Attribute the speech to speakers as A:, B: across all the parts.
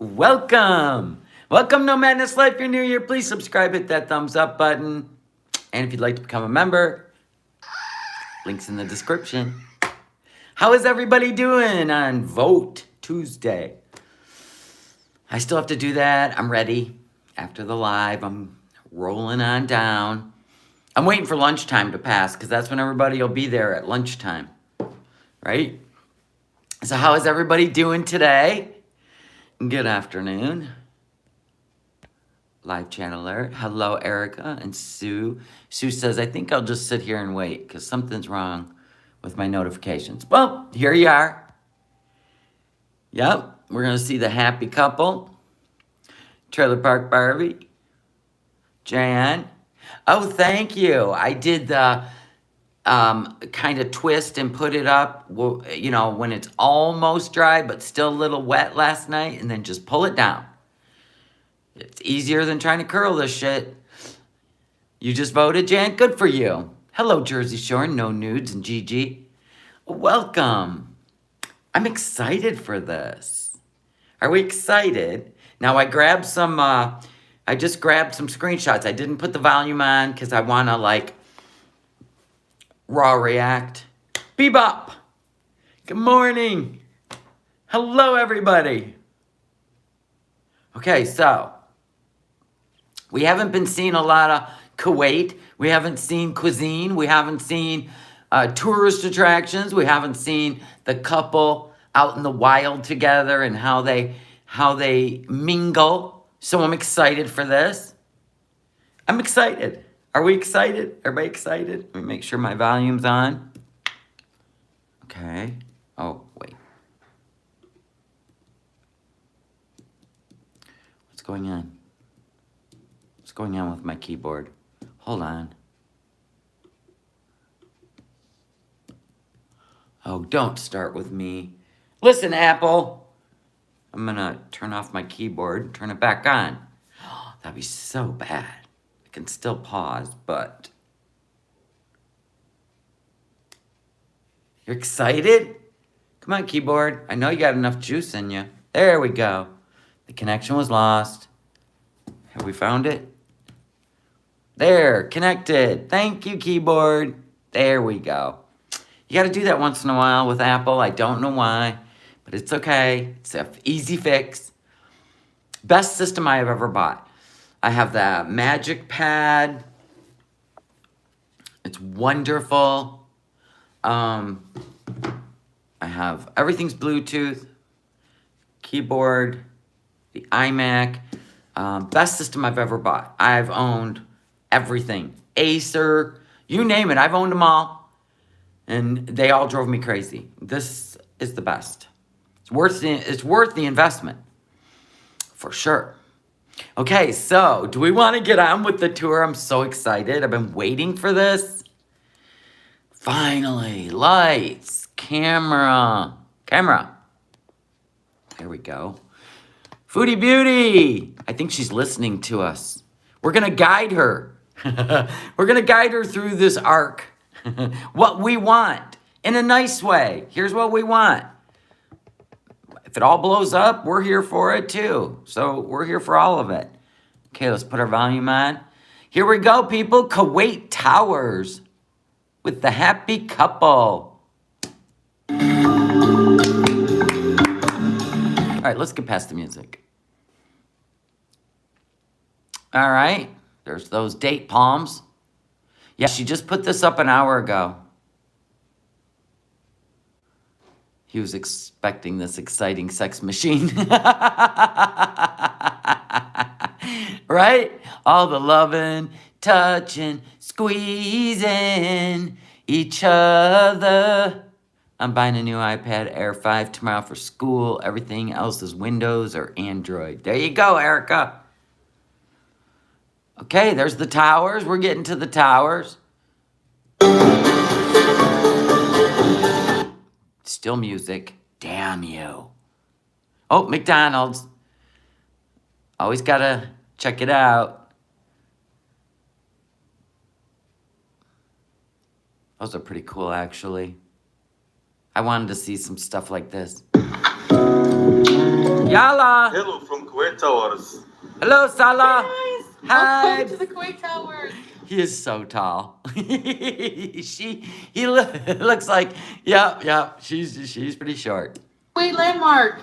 A: Welcome. Welcome, No Madness Life. If you're new here, please subscribe, hit that thumbs up button. And if you'd like to become a member, links in the description. How is everybody doing on Vote Tuesday? I still have to do that. I'm ready. After the live, I'm rolling on down. I'm waiting for lunchtime to pass because that's when everybody will be there at lunchtime, right? So how is everybody doing today? Good afternoon. Live chat alert. Hello, Erica and Sue. Sue says, I think I'll just sit here and wait because something's wrong with my notifications. Well, here you are. Yep, we're going to see the happy couple. Trailer Park Barbie. Jan. Oh, thank you. I did the kind of twist and put it up, you know, when it's almost dry but still a little wet last night, and then just pull it down. It's easier than trying to curl this shit. You just voted, Jan? Good for you. Hello, Jersey Shore, No Nudes, and Gigi. Welcome. I'm excited for this. Are we excited? Now, I just grabbed some screenshots. I didn't put the volume on because I want to, like, raw react. Bebop. Good morning. Hello, everybody. Okay, so we haven't been seeing a lot of Kuwait. We haven't seen cuisine. We haven't seen tourist attractions. We haven't seen the couple out in the wild together and how they mingle. So I'm excited for this. I'm excited. Are we excited? Everybody excited? Let me make sure my volume's on. Okay. Oh, wait. What's going on? What's going on with my keyboard? Hold on. Oh, don't start with me. Listen, Apple. I'm going to turn off my keyboard and turn it back on. That'd be so bad. I can still pause, but... You're excited? Come on, keyboard. I know you got enough juice in you. There we go. The connection was lost. Have we found it? There, connected. Thank you, keyboard. There we go. You got to do that once in a while with Apple. I don't know why, but it's okay. It's an easy fix. Best system I have ever bought. I have the Magic Pad. It's wonderful. I have everything's Bluetooth, keyboard, the iMac. Best system I've ever bought. I've owned everything. Acer, you name it. I've owned them all. And they all drove me crazy. This is the best. It's worth the investment. For sure. Okay, so do we want to get on with the tour? I'm so excited. I've been waiting for this. Finally, lights, camera. There we go. Foodie Beauty. I think she's listening to us. We're going to guide her. We're going to guide her through this arc. What we want in a nice way. Here's what we want. If it all blows up, we're here for it too. So we're here for all of it. Okay, let's put our volume on. Here we go, people. Kuwait Towers with the happy couple. All right, let's get past the music. All right, there's those date palms. Yeah, she just put this up an hour ago. He was expecting this exciting sex machine. Right? All the loving, touching, squeezing each other. I'm buying a new iPad Air 5 tomorrow for school. Everything else is Windows or Android. There you go, Erica. Okay, there's the towers. We're getting to the towers. Still music. Damn you. Oh, McDonald's. Always gotta check it out. Those are pretty cool, actually. I wanted to see some stuff like this. Yala.
B: Hello from Kuwait Towers.
A: Hello, Salah.
C: Hey guys!
A: Hi.
C: Welcome to the Kuwait Towers.
A: He is so tall. He looks like, yep. She's pretty short.
C: Kuwait landmark.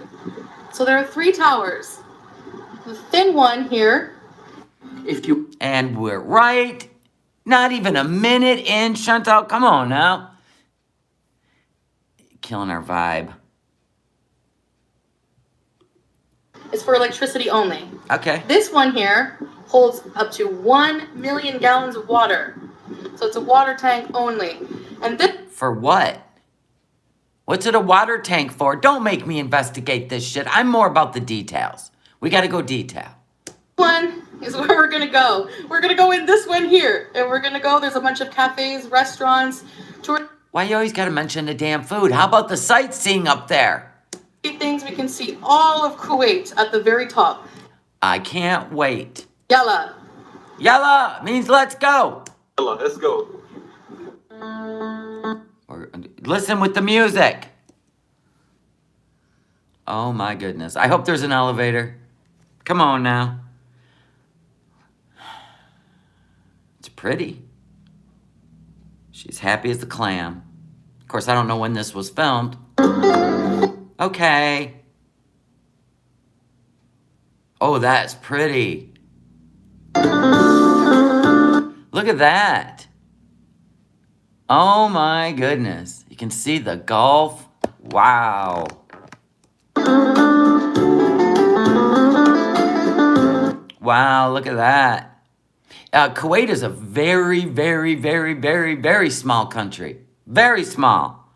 C: So there are 3 towers. The thin one here.
A: And we're right. Not even a minute in, Chantal. Come on now. Killing our vibe.
C: Is for electricity only.
A: Okay.
C: This one here holds up to 1 million gallons of water. So it's a water tank only. And this
A: For what? What's it a water tank for? Don't make me investigate this shit. I'm more about the details. We gotta go detail.
C: one is where we're gonna go. We're gonna go in this one here. And we're gonna go, there's a bunch of cafes, restaurants, tour
A: Why you always gotta mention the damn food? How about the sightseeing up there?
C: things. We can see all of Kuwait at the very top.
A: I can't wait.
C: Yalla.
A: Yalla means let's go.
B: Yalla, let's go.
A: Or, listen with the music. Oh my goodness. I hope there's an elevator. Come on now. It's pretty. She's happy as a clam. Of course, I don't know when this was filmed. Okay. Oh, that's pretty. Look at that. Oh my goodness. You can see the Gulf. Wow. Wow, look at that. Kuwait is a very, very, very, very, very small country. Very small.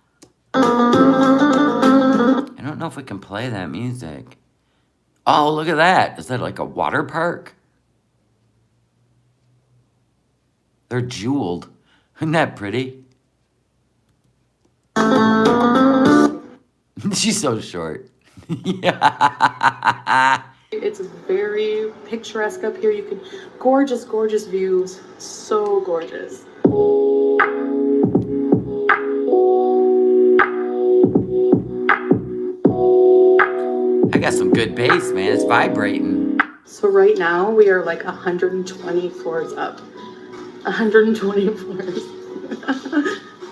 A: I don't know if we can play that music. Oh, look at that. Is that like a water park? They're jeweled. Isn't that pretty? She's so short. Yeah.
C: It's very picturesque up here. You can gorgeous, gorgeous views. So gorgeous.
A: I got some good bass, man. It's vibrating.
C: So right now we are like 120 floors up. 120 floors.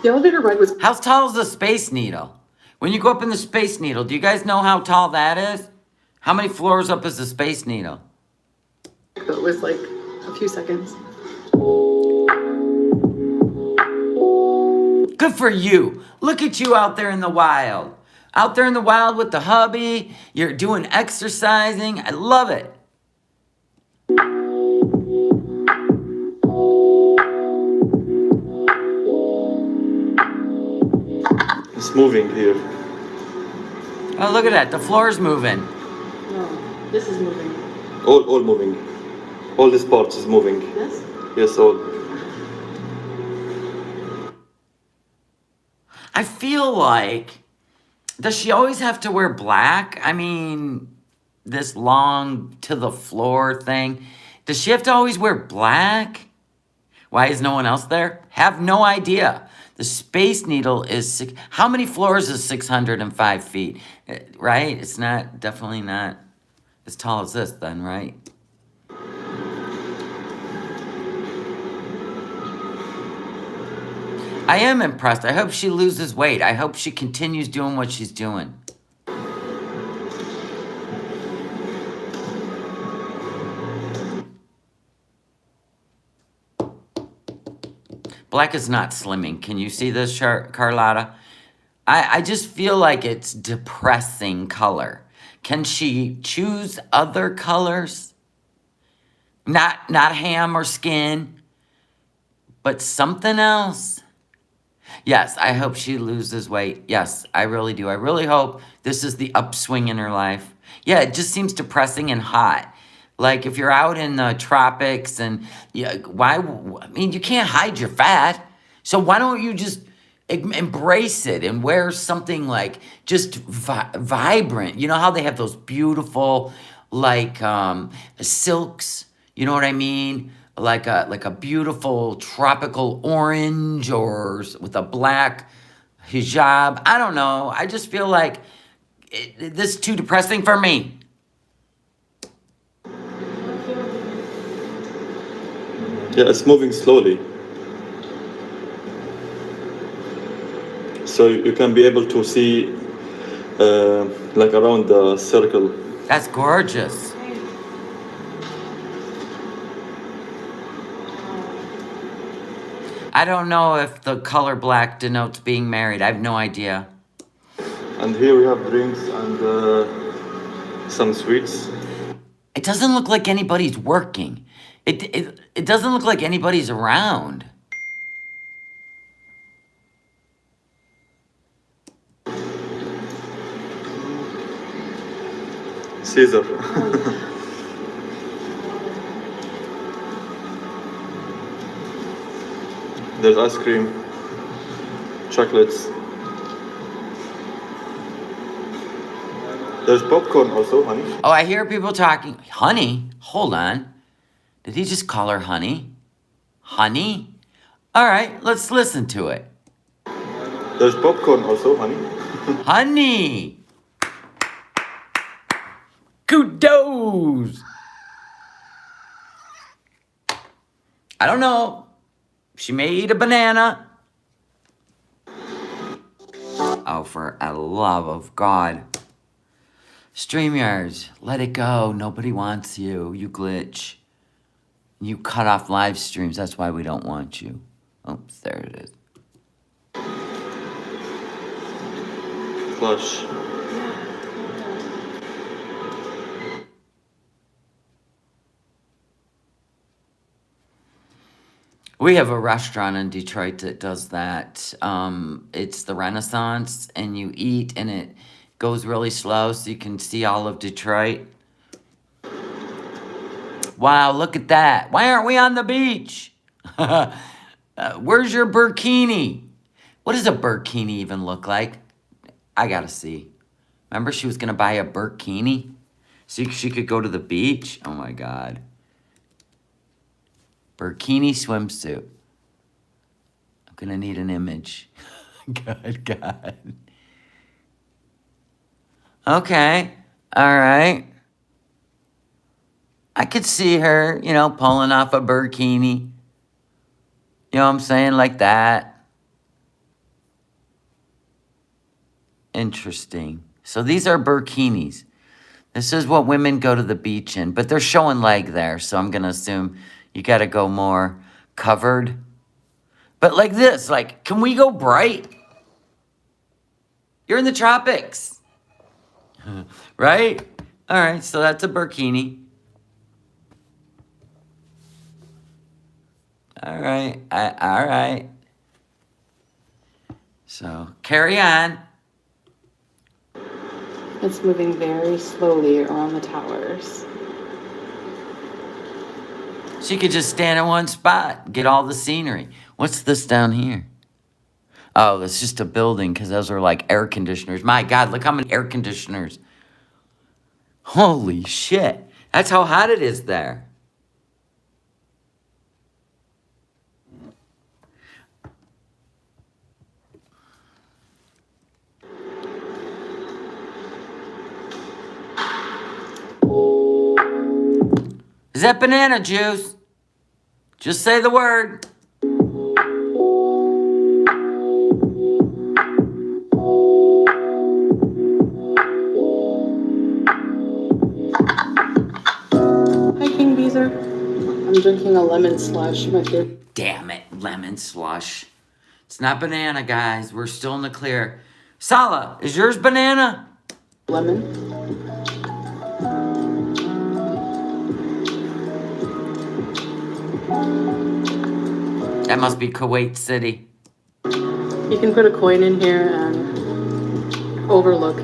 C: The elevator ride was
A: How tall is the Space Needle? When you go up in the Space Needle, do you guys know how tall that is? How many floors up is the Space Needle?
C: it was like a few seconds.
A: Good for you. Look at you out there in the wild. Out there in the wild with the hubby. You're doing exercising. I love it.
B: It's moving here.
A: Oh, look at that. The floor's moving.
C: No, this is moving.
B: All moving. All this part is moving.
C: This?
B: Yes, all.
A: I feel like, does she always have to wear black? I mean, this long to the floor thing. Does she have to always wear black? Why is no one else there? Have no idea. The Space Needle is, how many floors is 605 feet? Right? It's not, definitely not as tall as this then, right? I am impressed. I hope she loses weight. I hope she continues doing what she's doing. Black is not slimming. Can you see this, Carlotta? I just feel like it's depressing color. Can she choose other colors? Not ham or skin, but something else. Yes, I hope she loses weight. Yes, I really do. I really hope this is the upswing in her life. Yeah, it just seems depressing and hot. Like if you're out in the tropics and I mean, you can't hide your fat. So why don't you just embrace it and wear something like just vibrant? You know how they have those beautiful like silks, you know what I mean? Like a beautiful tropical orange or with a black hijab. I don't know. I just feel like this is too depressing for me.
B: Yeah, it's moving slowly. So you can be able to see like around the circle.
A: That's gorgeous. I don't know if the color black denotes being married. I have no idea.
B: And here we have drinks and some sweets.
A: It doesn't look like anybody's working. It doesn't look like anybody's around.
B: Caesar. There's ice cream, chocolates. There's popcorn also, honey.
A: Oh, I hear people talking. Honey? Hold on. Did he just call her honey? Honey? All right, let's listen to it.
B: There's popcorn also, honey.
A: Honey! Kudos! I don't know. She may eat a banana. Oh, for a love of God. StreamYards, let it go. Nobody wants you. You glitch. You cut off live streams. That's why we don't want you. Oops, there it is.
B: Flush.
A: We have a restaurant in Detroit that does that. It's the Renaissance, and you eat, and it goes really slow so you can see all of Detroit. Wow, look at that. Why aren't we on the beach? Where's your burkini? What does a burkini even look like? I gotta see. Remember she was gonna buy a burkini so she could go to the beach? Oh my God. Burkini swimsuit. I'm gonna need an image. God. Okay, all right. I could see her, pulling off a burkini. You know what I'm saying? Like that. Interesting. So these are burkinis. This is what women go to the beach in, but they're showing leg there, so I'm gonna assume you gotta go more covered. But like this, can we go bright? You're in the tropics. Right? All right, so that's a burkini. All right, all right. So, carry on.
C: It's moving very slowly around the towers.
A: She could just stand in one spot, get all the scenery. What's this down here? Oh, that's just a building because those are like air conditioners. My God, look how many air conditioners. Holy shit. That's how hot it is there. Is that banana juice? Just say the word.
C: Hi, King Beezer. I'm drinking a lemon slush, my favorite.
A: Damn it, lemon slush. It's not banana, guys. We're still in the clear. Sala, is yours banana?
C: Lemon.
A: That must be Kuwait City.
C: You can put a coin in here and overlook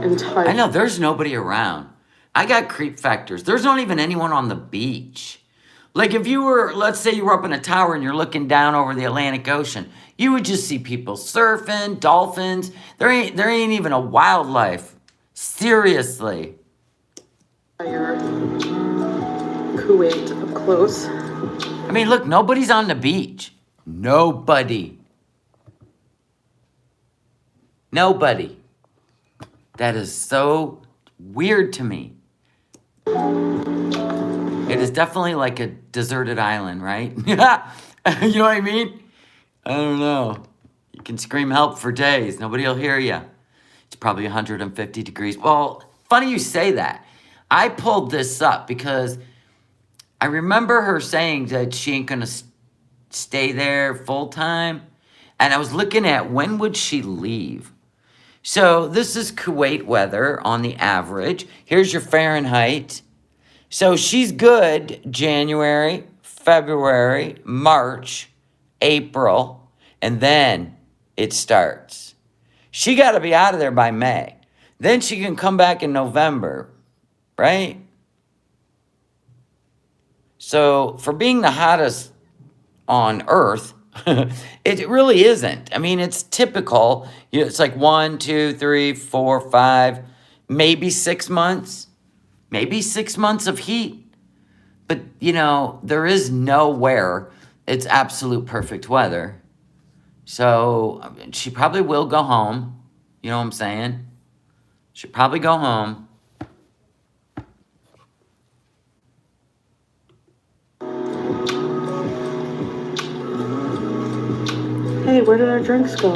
C: entire.
A: I know, there's nobody around. I got creep factors. There's not even anyone on the beach. Like if you were, let's say you were up in a tower and you're looking down over the Atlantic Ocean, you would just see people surfing, dolphins. There ain't even a wildlife. Seriously.
C: Entire Kuwait up close.
A: I mean, look, nobody's on the beach. Nobody. That is so weird to me. It is definitely like a deserted island, right? You know what I mean? I don't know. You can scream help for days. Nobody will hear you. It's probably 150 degrees. Well, funny you say that. I pulled this up because I remember her saying that she ain't going to stay there full time. And I was looking at when would she leave? So this is Kuwait weather on the average. Here's your Fahrenheit. So she's good January, February, March, April, and then it starts. She got to be out of there by May. Then she can come back in November, right? So for being the hottest on Earth, it really isn't. I mean, it's typical. You know, it's like 1, 2, 3, 4, 5, maybe 6 months. Maybe 6 months of heat. But, you know, there is nowhere it's absolute perfect weather. So she probably will go home. You know what I'm saying? She'll probably go home.
C: Hey, where did our drinks go?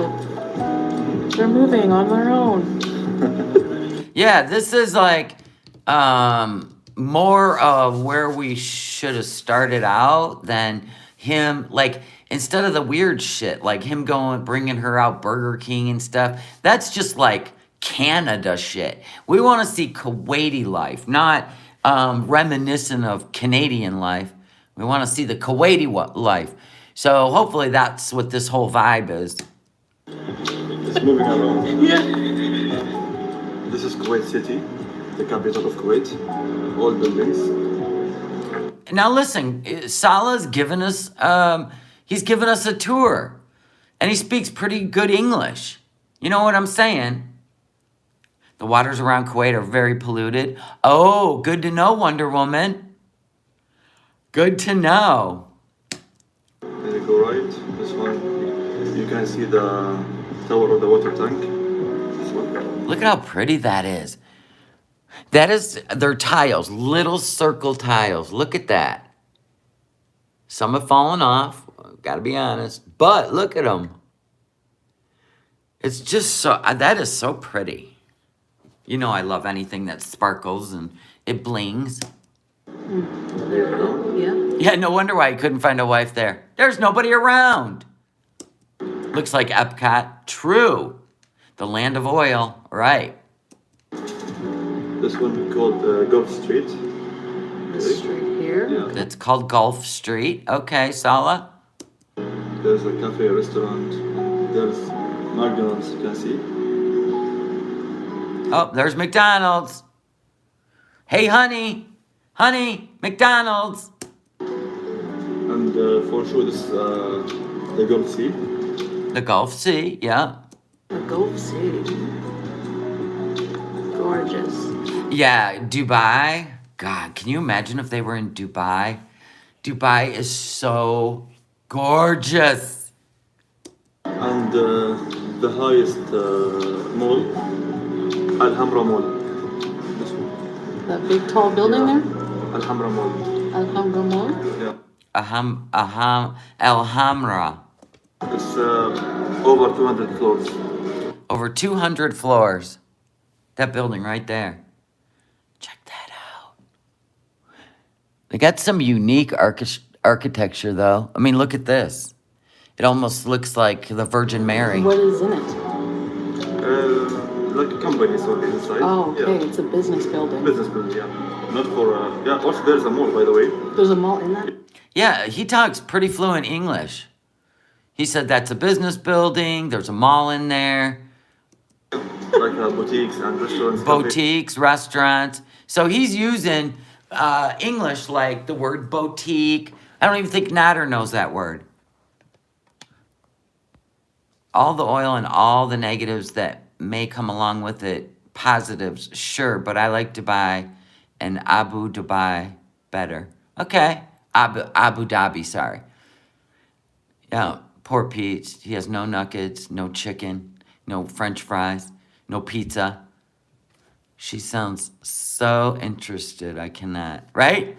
C: They're moving on their own.
A: Yeah, this is like more of where we should have started out than him, like, instead of the weird shit, like him going, bringing her out Burger King and stuff. That's just like Canada shit. We want to see Kuwaiti life, not reminiscent of Canadian life. We want to see the Kuwaiti life. So hopefully that's what this whole vibe is.
B: It's moving around.
C: Yeah.
B: This is Kuwait City, the capital of Kuwait. All buildings.
A: Now listen, Salah's given us, he's given us a tour. And he speaks pretty good English. You know what I'm saying? The waters around Kuwait are very polluted. Oh, good to know, Wonder Woman. Good to know.
B: And you go right. This one, you can see the tower of the water tank. This one.
A: Look at how pretty that is. That is their tiles, little circle tiles. Look at that. Some have fallen off, gotta be honest. But look at them. It's just so, that is so pretty. You know I love anything that sparkles and it blings.
C: There we go. Yeah.
A: Yeah, no wonder why he couldn't find a wife there. There's nobody around. Looks like Epcot. True. The land of oil. Right.
B: This one called Gulf Street.
C: This straight here.
B: Yeah.
A: It's called Gulf Street. Okay, Salah.
B: There's a cafe, restaurant. There's McDonald's, you can see.
A: Oh, there's McDonald's. Hey, honey. Honey, McDonald's.
B: And for sure, this the Gulf Sea.
A: The Gulf Sea, yeah.
C: The Gulf Sea. Gorgeous.
A: Yeah, Dubai. God, can you imagine if they were in Dubai? Dubai is so gorgeous.
B: And the highest mall, Al Hamra Mall. This one.
C: That big tall building there?
B: Al Hamra Mall.
C: Alhambra Mall?
B: Yeah.
A: El Hamra.
B: It's over 200 floors.
A: Over 200 floors. That building right there. Check that out. They got some unique architecture, though. I mean, look at this. It almost looks like the Virgin Mary.
C: What is in it?
B: Like a company, so inside.
C: Oh, okay.
B: Yeah.
C: It's a business building.
B: Business building, yeah. Not for, yeah, also there's a mall, by the way.
C: There's a mall in that?
A: Yeah, he talks pretty fluent English. He said that's a business building. There's a mall in there.
B: Like boutiques and restaurants.
A: Boutiques, restaurants. So he's using English like the word boutique. I don't even think Nader knows that word. All the oil and all the negatives that may come along with it, positives, sure, but I like Dubai and Abu Dhabi better. Okay, Abu Dhabi, sorry. Yeah, poor Pete. He has no nuggets, no chicken, no French fries, no pizza. She sounds so interested. I cannot, right?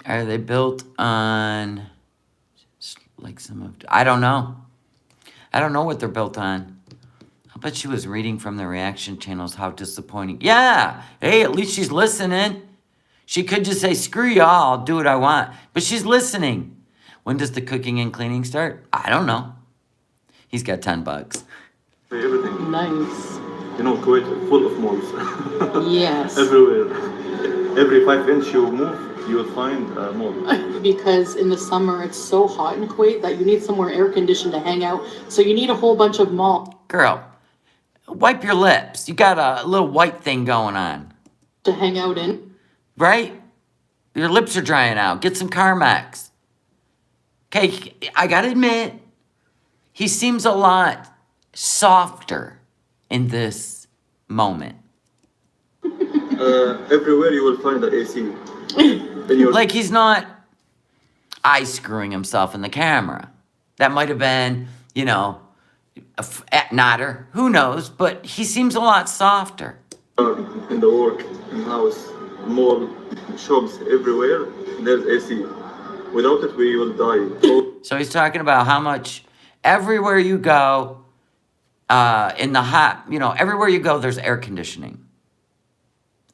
A: Are they built on, like some of, I don't know. I don't know what they're built on. I bet she was reading from the reaction channels how disappointing. Yeah, hey, at least she's listening. She could just say, screw y'all, I'll do what I want. But she's listening. When does the cooking and cleaning start? I don't know. He's got $10.
B: Everything.
C: Nice.
B: You know, Kuwait full of malls.
C: Yes.
B: Everywhere. Every 5 inch you move, you will find a mall.
C: Because in the summer it's so hot in Kuwait that you need somewhere air conditioned to hang out. So you need a whole bunch of malls
A: Girl, wipe your lips. You got a little white thing going on,
C: to hang out in.
A: right? Your lips are drying out. Get some Carmex. Okay, I gotta admit, he seems a lot softer in this moment.
B: Everywhere you will find the AC. In your
A: Like he's not eye screwing himself in the camera. That might have been, you know, at Nodder. Who knows? But he seems a lot softer.
B: in the work, in house, mall, shops, everywhere, there's AC. Without it, we will die.
A: So he's talking about how much everywhere you go, in the hot, you know, everywhere you go, there's air conditioning.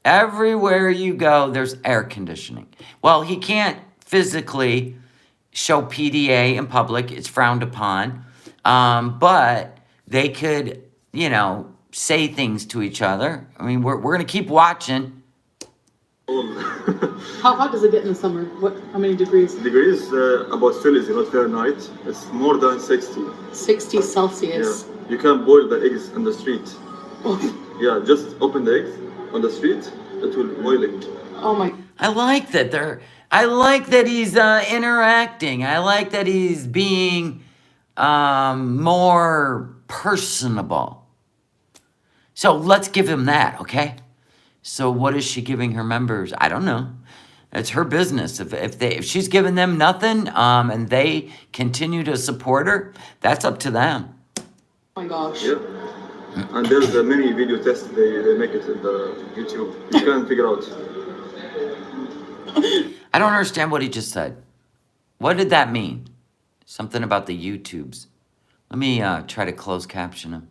A: Everywhere you go, there's air conditioning. Well, he can't physically show PDA in public. It's frowned upon. But they could, you know, say things to each other. I mean, we're going to keep watching.
C: How hot does it get in the summer? How many degrees?
B: Degrees, about Celsius, not Fahrenheit. It's more than 60.
C: 60
B: Yeah.
C: Celsius.
B: You can boil the eggs in the street. Yeah, just open the eggs on the street, it will boiling.
C: Oh my.
A: I like that I like that he's interacting. I like that he's being more personable. So let's give him that, okay? So what is she giving her members? I don't know. It's her business. If she's giving them nothing, and they continue to support her, that's up to them.
C: Oh my gosh.
B: Yeah. And there's a mini video test, they make it in the YouTube. You can figure out.
A: I don't understand what he just said. What did that mean? Something about the YouTubes. Let me try to close caption him.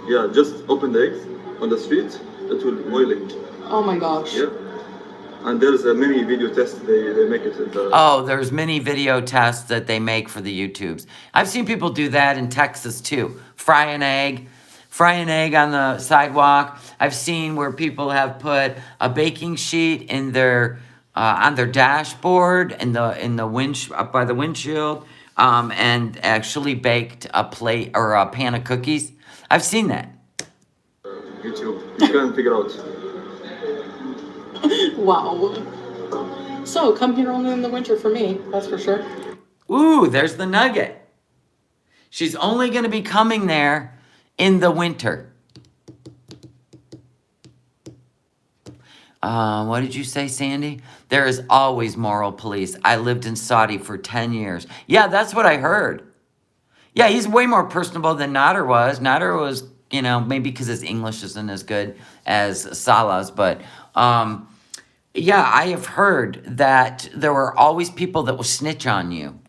B: Yeah, just open the eggs on the street, it will boiling.
C: Oh my gosh.
B: Yeah. And there's a mini video test, they make it in the...
A: Oh, there's mini video tests that they make for the YouTubes. I've seen people do that in Texas too. Fry an egg on the sidewalk. I've seen where people have put a baking sheet in their on their dashboard in the up by the windshield, and actually baked a plate or a pan of cookies. I've seen that.
B: YouTube, you can figure out.
C: Wow. So come here only in the winter for me, that's for sure.
A: Ooh, there's the nugget. She's only going to be coming there in the winter. What did you say, Sandy? There is always moral police. I lived in Saudi for 10 years. Yeah, that's what I heard. Yeah, he's way more personable than Nader was. Nader was, you know, maybe because his English isn't as good as Salah's, but yeah, I have heard that there were always people that will snitch on you.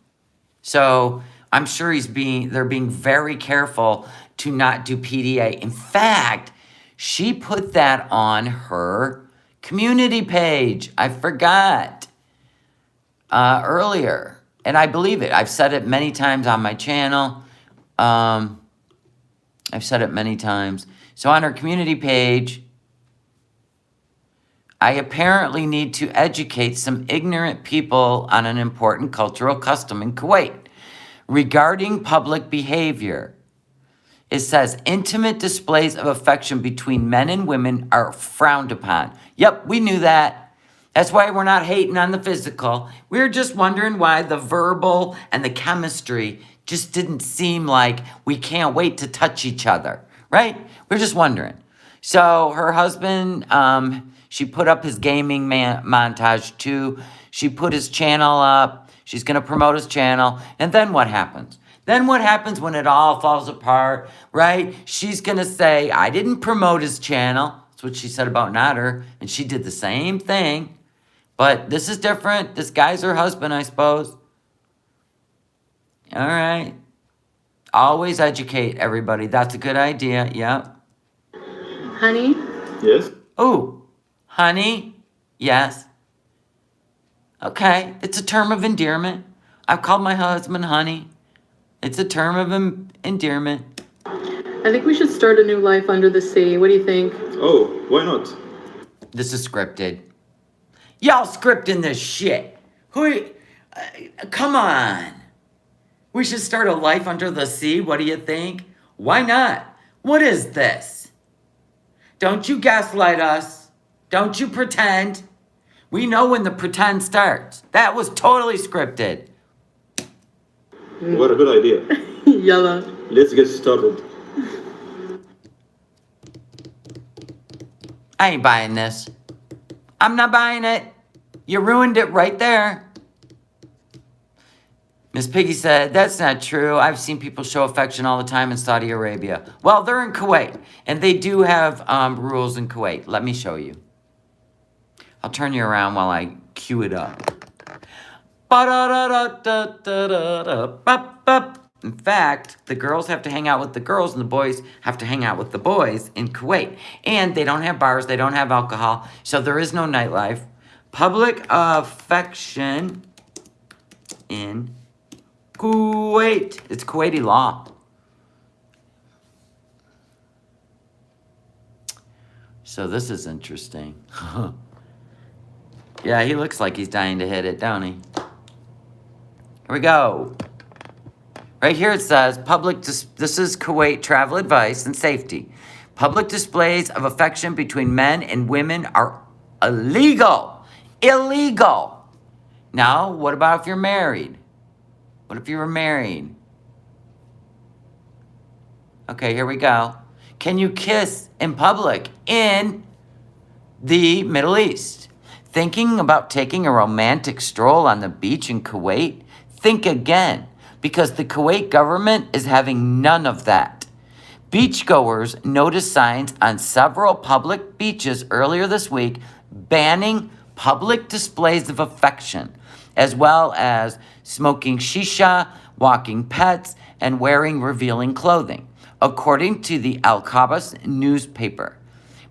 A: So I'm sure they're being very careful to not do PDA. In fact, she put that on her community page. I forgot earlier, and I believe it. I've said it many times on my channel. I've said it many times. So on her community page, I apparently need to educate some ignorant people on an important cultural custom in Kuwait regarding public behavior. It says intimate displays of affection between men and women are frowned upon. Yep, we knew that. That's why we're not hating on the physical. We're just wondering why the verbal and the chemistry just didn't seem like we can't wait to touch each other, right? We're just wondering. So her husband, she put up his gaming montage too. She put his channel up. She's going to promote his channel. And then what happens? Then what happens when it all falls apart, right? She's going to say, I didn't promote his channel. That's what she said about Nader. And she did the same thing. But this is different. This guy's her husband, I suppose. All right. Always educate everybody. That's a good idea. Yep.
C: Honey?
B: Yes.
A: Ooh, honey. Yes. Okay. It's a term of endearment. I've called my husband honey. It's a term of endearment.
C: I think we should start a new life under the sea. What do you think?
B: Oh, why not?
A: This is scripted. Y'all scripting this shit. Come on. We should start a life under the sea. What do you think? Why not? What is this? Don't you gaslight us. Don't you pretend. We know when the pretend starts. That was totally scripted.
B: What a good idea.
C: Yalla.
B: Let's get started.
A: I ain't buying this. I'm not buying it. You ruined it right there. Miss Piggy said, that's not true. I've seen people show affection all the time in Saudi Arabia. Well, they're in Kuwait, and they do have rules in Kuwait. Let me show you. I'll turn you around while I cue it up. In fact, the girls have to hang out with the girls, and the boys have to hang out with the boys in Kuwait. And they don't have bars, they don't have alcohol, so there is no nightlife. Public affection in Kuwait. It's Kuwaiti law. So this is interesting. Yeah, he looks like he's dying to hit it, don't he? Here we go. Right here it says, this is Kuwait travel advice and safety. Public displays of affection between men and women are illegal. Illegal. Now, what about if you're married? What if you were married? Okay, here we go. Can you kiss in public in the Middle East? Thinking about taking a romantic stroll on the beach in Kuwait? Think again, because the Kuwait government is having none of that. Beachgoers noticed signs on several public beaches earlier this week banning public displays of affection, as well as smoking shisha, walking pets, and wearing revealing clothing, according to the Al-Qabas newspaper.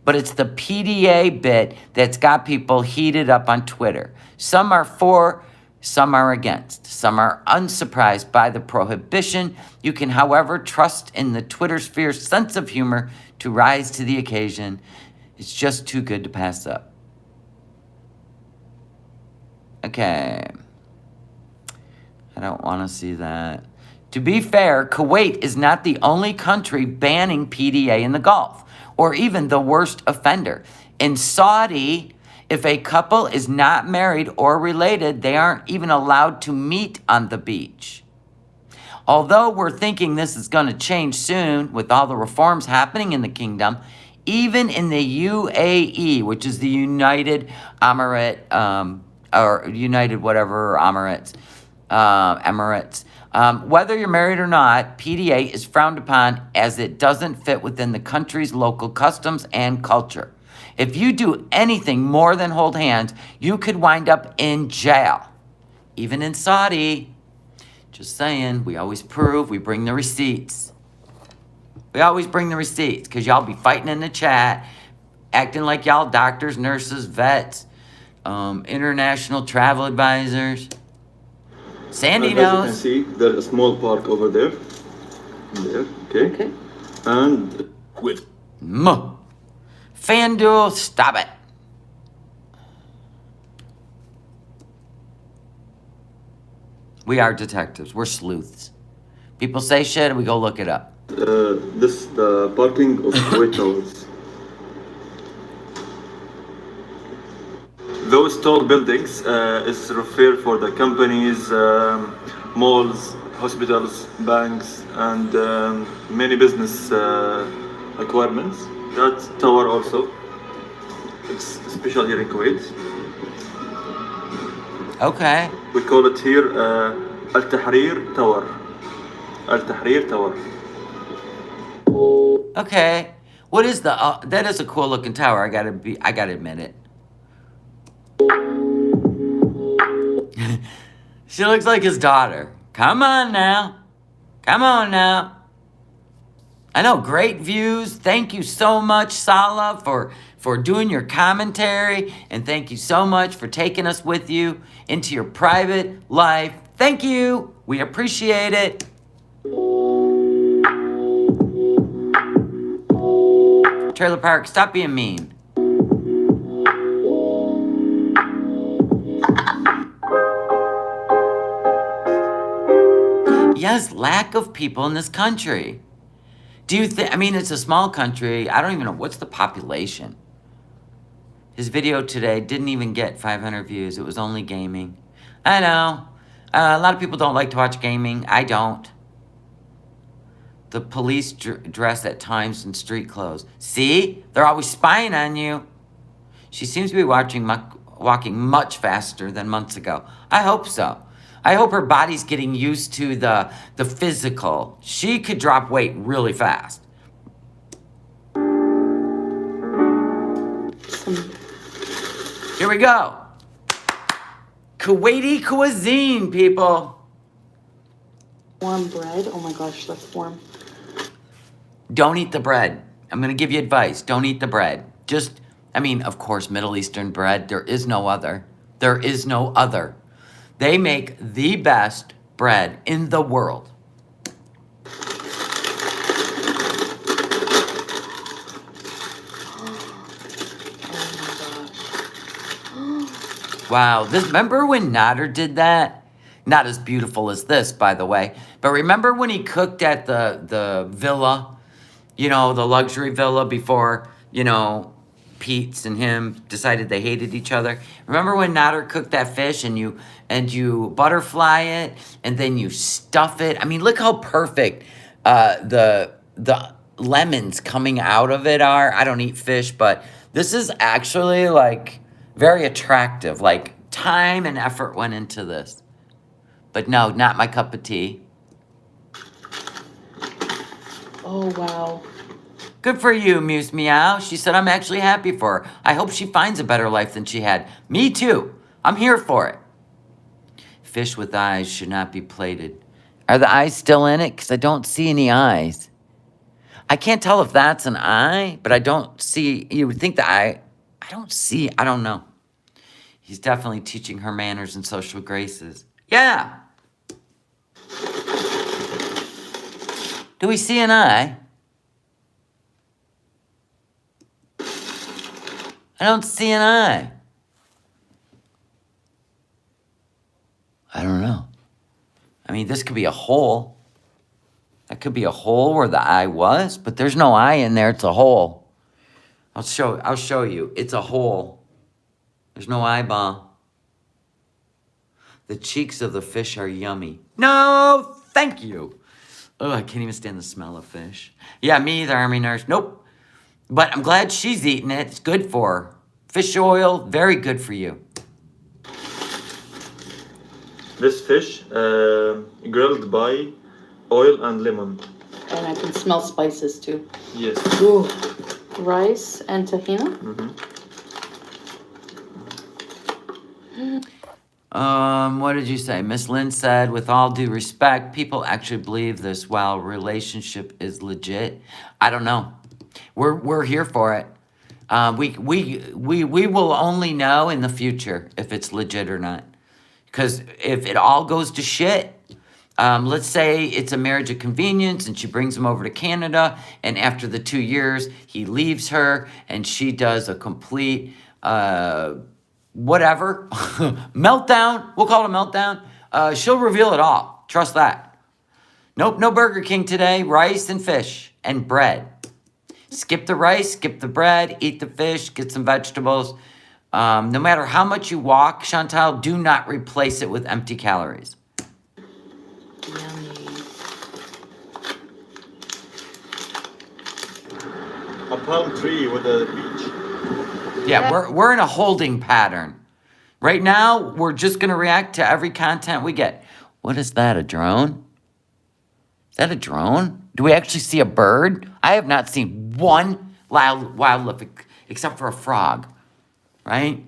A: But it's the PDA bit that's got people heated up on Twitter. Some are for, some are against. Some are unsurprised by the prohibition. You can, however, trust in the Twitter sphere's sense of humor to rise to the occasion. It's just too good to pass up. Okay. I don't want to see that. To be fair, Kuwait is not the only country banning PDA in the Gulf, or even the worst offender. In Saudi, if a couple is not married or related, they aren't even allowed to meet on the beach. Although we're thinking this is going to change soon with all the reforms happening in the kingdom, even in the UAE, which is the United Emirate, or United whatever, Emirates, whether you're married or not, PDA is frowned upon as it doesn't fit within the country's local customs and culture. If you do anything more than hold hands, you could wind up in jail. Even in Saudi. Just saying, we always prove, we bring the receipts. We always bring the receipts, because y'all be fighting in the chat, acting like y'all doctors, nurses, vets, international travel advisors. Sandy knows.
B: As you can see, there's a small park over there. There, okay. And with
A: FanDuel, stop it. We are detectives. We're sleuths. People say shit and we go look it up.
B: this the parking of Kuwait Towers. Those tall buildings is referred for the companies, malls, hospitals, banks, and many business requirements. That tower also, it's special here in Kuwait.
A: Okay.
B: We call it here Al Tahrir Tower. Al Tahrir Tower.
A: Okay. What is the? That is a cool looking tower. I gotta admit it. She looks like his daughter. Come on now. Come on now. I know, great views. Thank you so much, Sala, for doing your commentary. And thank you so much for taking us with you into your private life. Thank you. We appreciate it. Trailer Park, stop being mean. Yes, lack of people in this country. Do you think, I mean, it's a small country. I don't even know, what's the population? His video today didn't even get 500 views. It was only gaming. I know. A lot of people don't like to watch gaming. I don't. The police dress at times in street clothes. See? They're always spying on you. She seems to be walking much faster than months ago. I hope so. I hope her body's getting used to the physical. She could drop weight really fast. Here we go. Kuwaiti cuisine, people.
C: Warm bread. Oh my gosh, that's warm.
A: Don't eat the bread. I'm going to give you advice. Don't eat the bread. Just, I mean, of course, Middle Eastern bread. There is no other. There is no other. They make the best bread in the world. Wow, remember when Nader did that? Not as beautiful as this, by the way. But remember when he cooked at the villa? You know, the luxury villa before, you know, Pete's and him decided they hated each other. Remember when Nader cooked that fish and you butterfly it and then you stuff it? I mean, look how perfect the lemons coming out of it are. I don't eat fish, but this is actually like very attractive. Like time and effort went into this. But no, not my cup of tea.
C: Oh, wow.
A: Good for you, Muse Meow. She said, I'm actually happy for her. I hope she finds a better life than she had. Me too. I'm here for it. Fish with eyes should not be plated. Are the eyes still in it? Because I don't see any eyes. I can't tell if that's an eye, but I don't see, you would think the eye, I don't know. He's definitely teaching her manners and social graces. Yeah. Do we see an eye? I don't see an eye. I don't know. I mean, this could be a hole. That could be a hole where the eye was, but there's no eye in there. It's a hole. I'll show you. It's a hole. There's no eyeball. The cheeks of the fish are yummy. No, thank you. Oh, I can't even stand the smell of fish. Yeah, me either, Army Nurse. Nope. But I'm glad she's eating it. It's good for her. Fish oil, very good for you.
B: This fish grilled by oil and lemon.
C: And I can smell spices too.
B: Yes.
C: Ooh. Rice and tahina?
A: What did you say? Miss Lynn said, with all due respect, people actually believe this while relationship is legit. I don't know. We're here for it. We will only know in the future if it's legit or not. Because if it all goes to shit, let's say it's a marriage of convenience and she brings him over to Canada, and after the 2 years, he leaves her and she does a complete, whatever, meltdown. We'll call it a meltdown. She'll reveal it all. Trust that. Nope, no Burger King today. Rice and fish and bread. Skip the rice, skip the bread, eat the fish, get some vegetables. No matter how much you walk, Chantal, do not replace it with empty calories.
C: Yummy.
B: A palm tree with a beach.
A: Yeah, we're in a holding pattern. Right now, we're just going to react to every content we get. What is that, a drone? Is that a drone? Do we actually see a bird? I have not seen one wildlife except for a frog, right?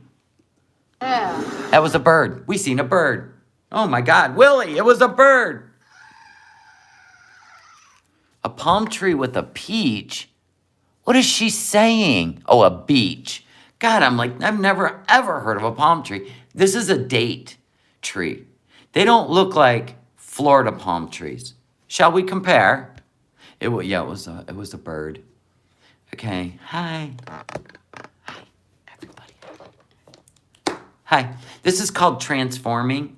C: Yeah.
A: That was a bird. We seen a bird. Oh my God, Willie, it was a bird. A palm tree with a peach? What is she saying? Oh, a beach. God, I'm like, I've never ever heard of a palm tree. This is a date tree. They don't look like Florida palm trees. Shall we compare? It was a bird. Okay, hi. Hi, everybody. Hi. This is called transforming.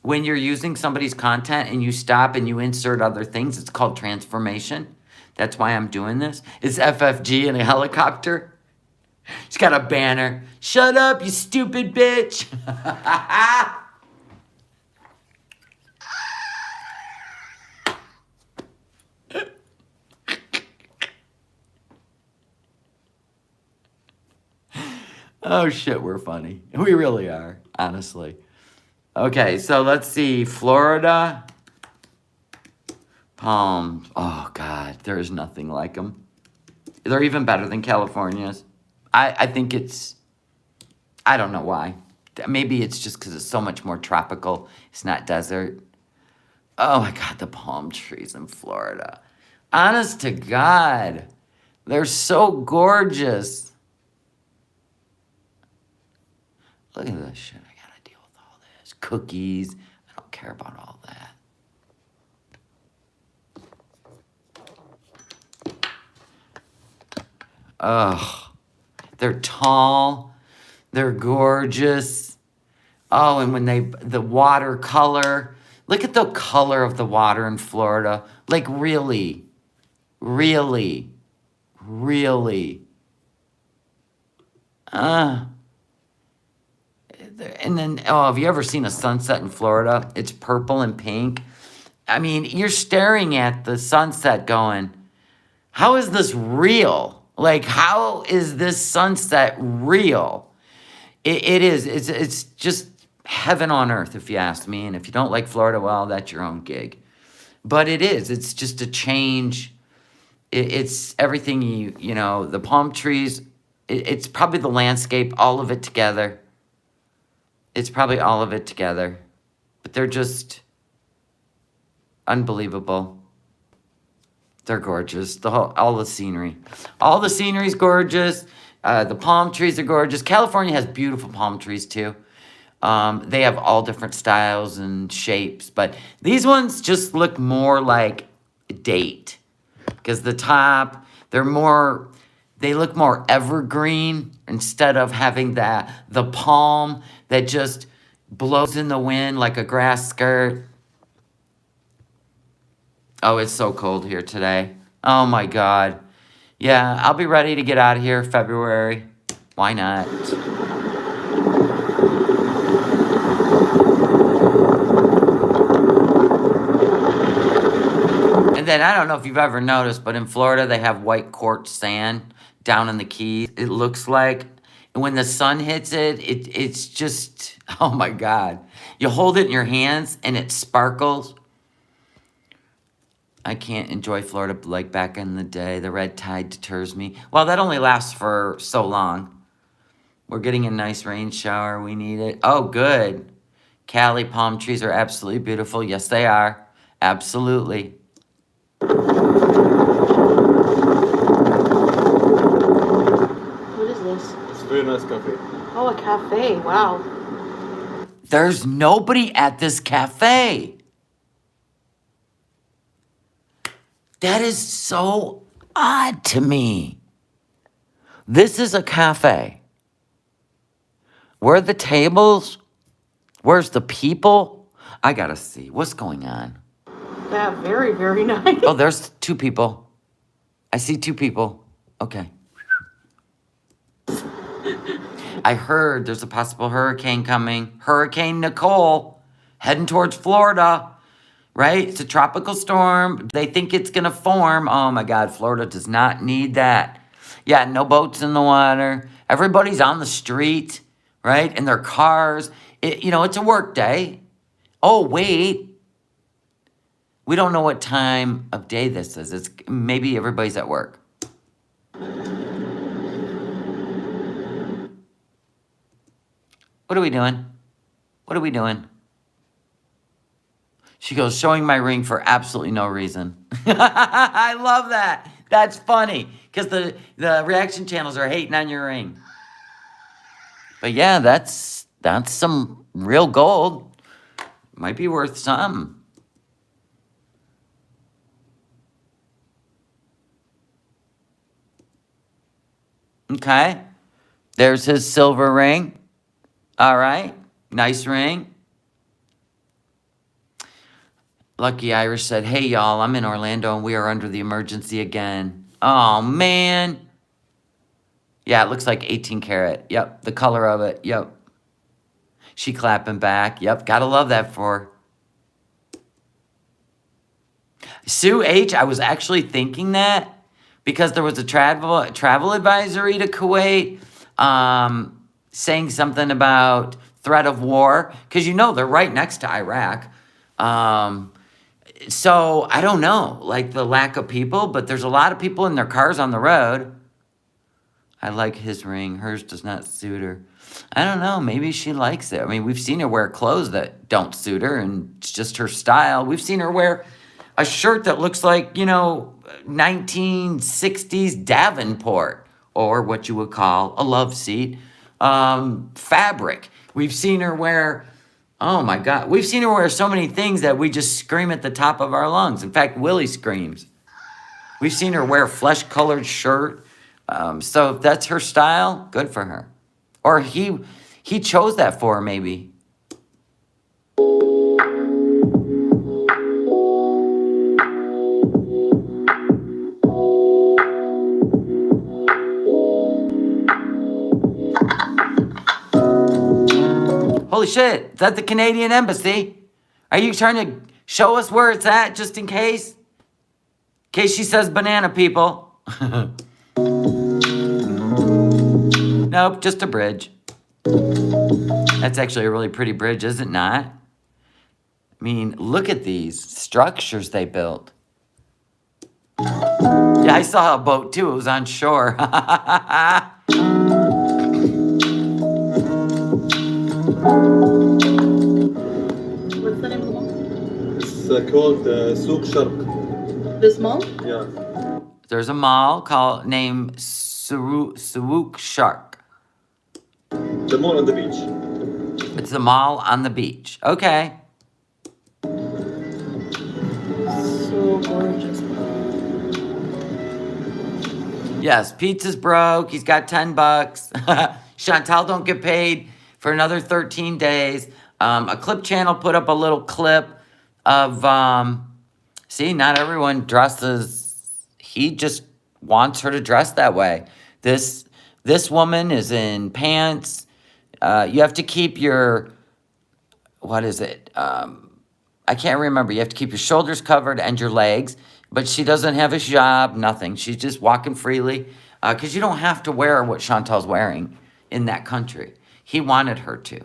A: When you're using somebody's content and you stop and you insert other things, it's called transformation. That's why I'm doing this. It's FFG in a helicopter. She's got a banner. Shut up, you stupid bitch. Oh shit, we're funny. We really are, honestly. Okay, so let's see. Florida palms. Oh God, there is nothing like them. They're even better than California's. I think it's, I don't know why. Maybe it's just because it's so much more tropical. It's not desert. Oh my God, the palm trees in Florida. Honest to God, they're so gorgeous. Look at this shit. I gotta deal with all this. Cookies. I don't care about all that. Ugh. They're tall. They're gorgeous. Oh, and when the watercolor. Look at the color of the water in Florida. Like really. Really. Really. And then, oh, have you ever seen a sunset in Florida? It's purple and pink. I mean, you're staring at the sunset going, how is this real? Like, how is this sunset real? It is. It's just heaven on earth, if you ask me. And if you don't like Florida, well, that's your own gig. But it is. It's just a change. It's everything you know, the palm trees. It's probably the landscape, all of it together. It's probably all of it together. But they're just unbelievable. They're gorgeous. All the scenery. All the scenery's gorgeous. The palm trees are gorgeous. California has beautiful palm trees too. They have all different styles and shapes. But these ones just look more like date. Because the top, they look more evergreen instead of having the palm that just blows in the wind like a grass skirt. Oh, it's so cold here today. Oh my God. Yeah, I'll be ready to get out of here February. Why not? And then I don't know if you've ever noticed, but in Florida they have white quartz sand down in the Keys. It looks like, and when the sun hits it, it's just, oh my God. You hold it in your hands and it sparkles. I can't enjoy Florida like back in the day. The red tide deters me. Well, that only lasts for so long. We're getting a nice rain shower. We need it. Oh, good. Cali palm trees are absolutely beautiful. Yes, they are. Absolutely.
C: What is this?
B: It's a very nice cafe.
C: Oh, a cafe. Wow.
A: There's nobody at this cafe. That is so odd to me. This is a cafe. Where are the tables? Where's the people? I gotta see. What's going on?
C: Yeah, very, very nice.
A: Oh, there's 2 people. I see 2 people. Okay. I heard there's a possible hurricane coming. Hurricane Nicole heading towards Florida. Right? It's a tropical storm. They think it's going to form. Oh my God, Florida does not need that. Yeah, no boats in the water. Everybody's on the street, right? In their cars. It's a work day. Oh, wait. We don't know what time of day this is. Maybe everybody's at work. What are we doing? What are we doing? She goes, showing my ring for absolutely no reason. I love that. That's funny because the reaction channels are hating on your ring. But yeah, that's some real gold. Might be worth some. Okay. There's his silver ring. All right. Nice ring. Lucky Irish said, hey, y'all, I'm in Orlando and we are under the emergency again. Oh, man. Yeah, it looks like 18 karat. Yep, the color of it. Yep. She clapping back. Yep, gotta love that for her. Sue H, I was actually thinking that because there was a travel advisory to Kuwait saying something about threat of war. Because they're right next to Iraq. So I don't know, like the lack of people, but there's a lot of people in their cars on the road. I like his ring. Hers does not suit her. I don't know. Maybe she likes it. I mean, we've seen her wear clothes that don't suit her, and it's just her style. We've seen her wear a shirt that looks like, 1960s Davenport, or what you would call a love seat, fabric. We've seen her wear... Oh my God. We've seen her wear so many things that we just scream at the top of our lungs. In fact, Willie screams. We've seen her wear a flesh-colored shirt. So if that's her style, good for her. Or he chose that for her, maybe. Holy shit, is that the Canadian Embassy? Are you trying to show us where it's at, just in case? In case she says banana, people. Nope, just a bridge. That's actually a really pretty bridge, is it not? I mean, look at these structures they built. Yeah, I saw a boat too. It was on shore.
C: What's the name of the mall?
B: It's called Souk Sharq.
C: This mall?
B: Yeah.
A: There's a mall named Souk Shark.
B: The mall on the beach.
A: It's the mall on the beach. Okay.
C: So gorgeous.
A: Yes, pizza's broke. He's got $10. Chantal don't get paid for another 13 days. A clip channel put up a little clip of, see, not everyone dresses. He just wants her to dress that way. This woman is in pants. You have to keep your, what is it? I can't remember. You have to keep your shoulders covered and your legs. But she doesn't have a hijab, nothing. She's just walking freely. Because you don't have to wear what Chantal's wearing in that country. He wanted her to.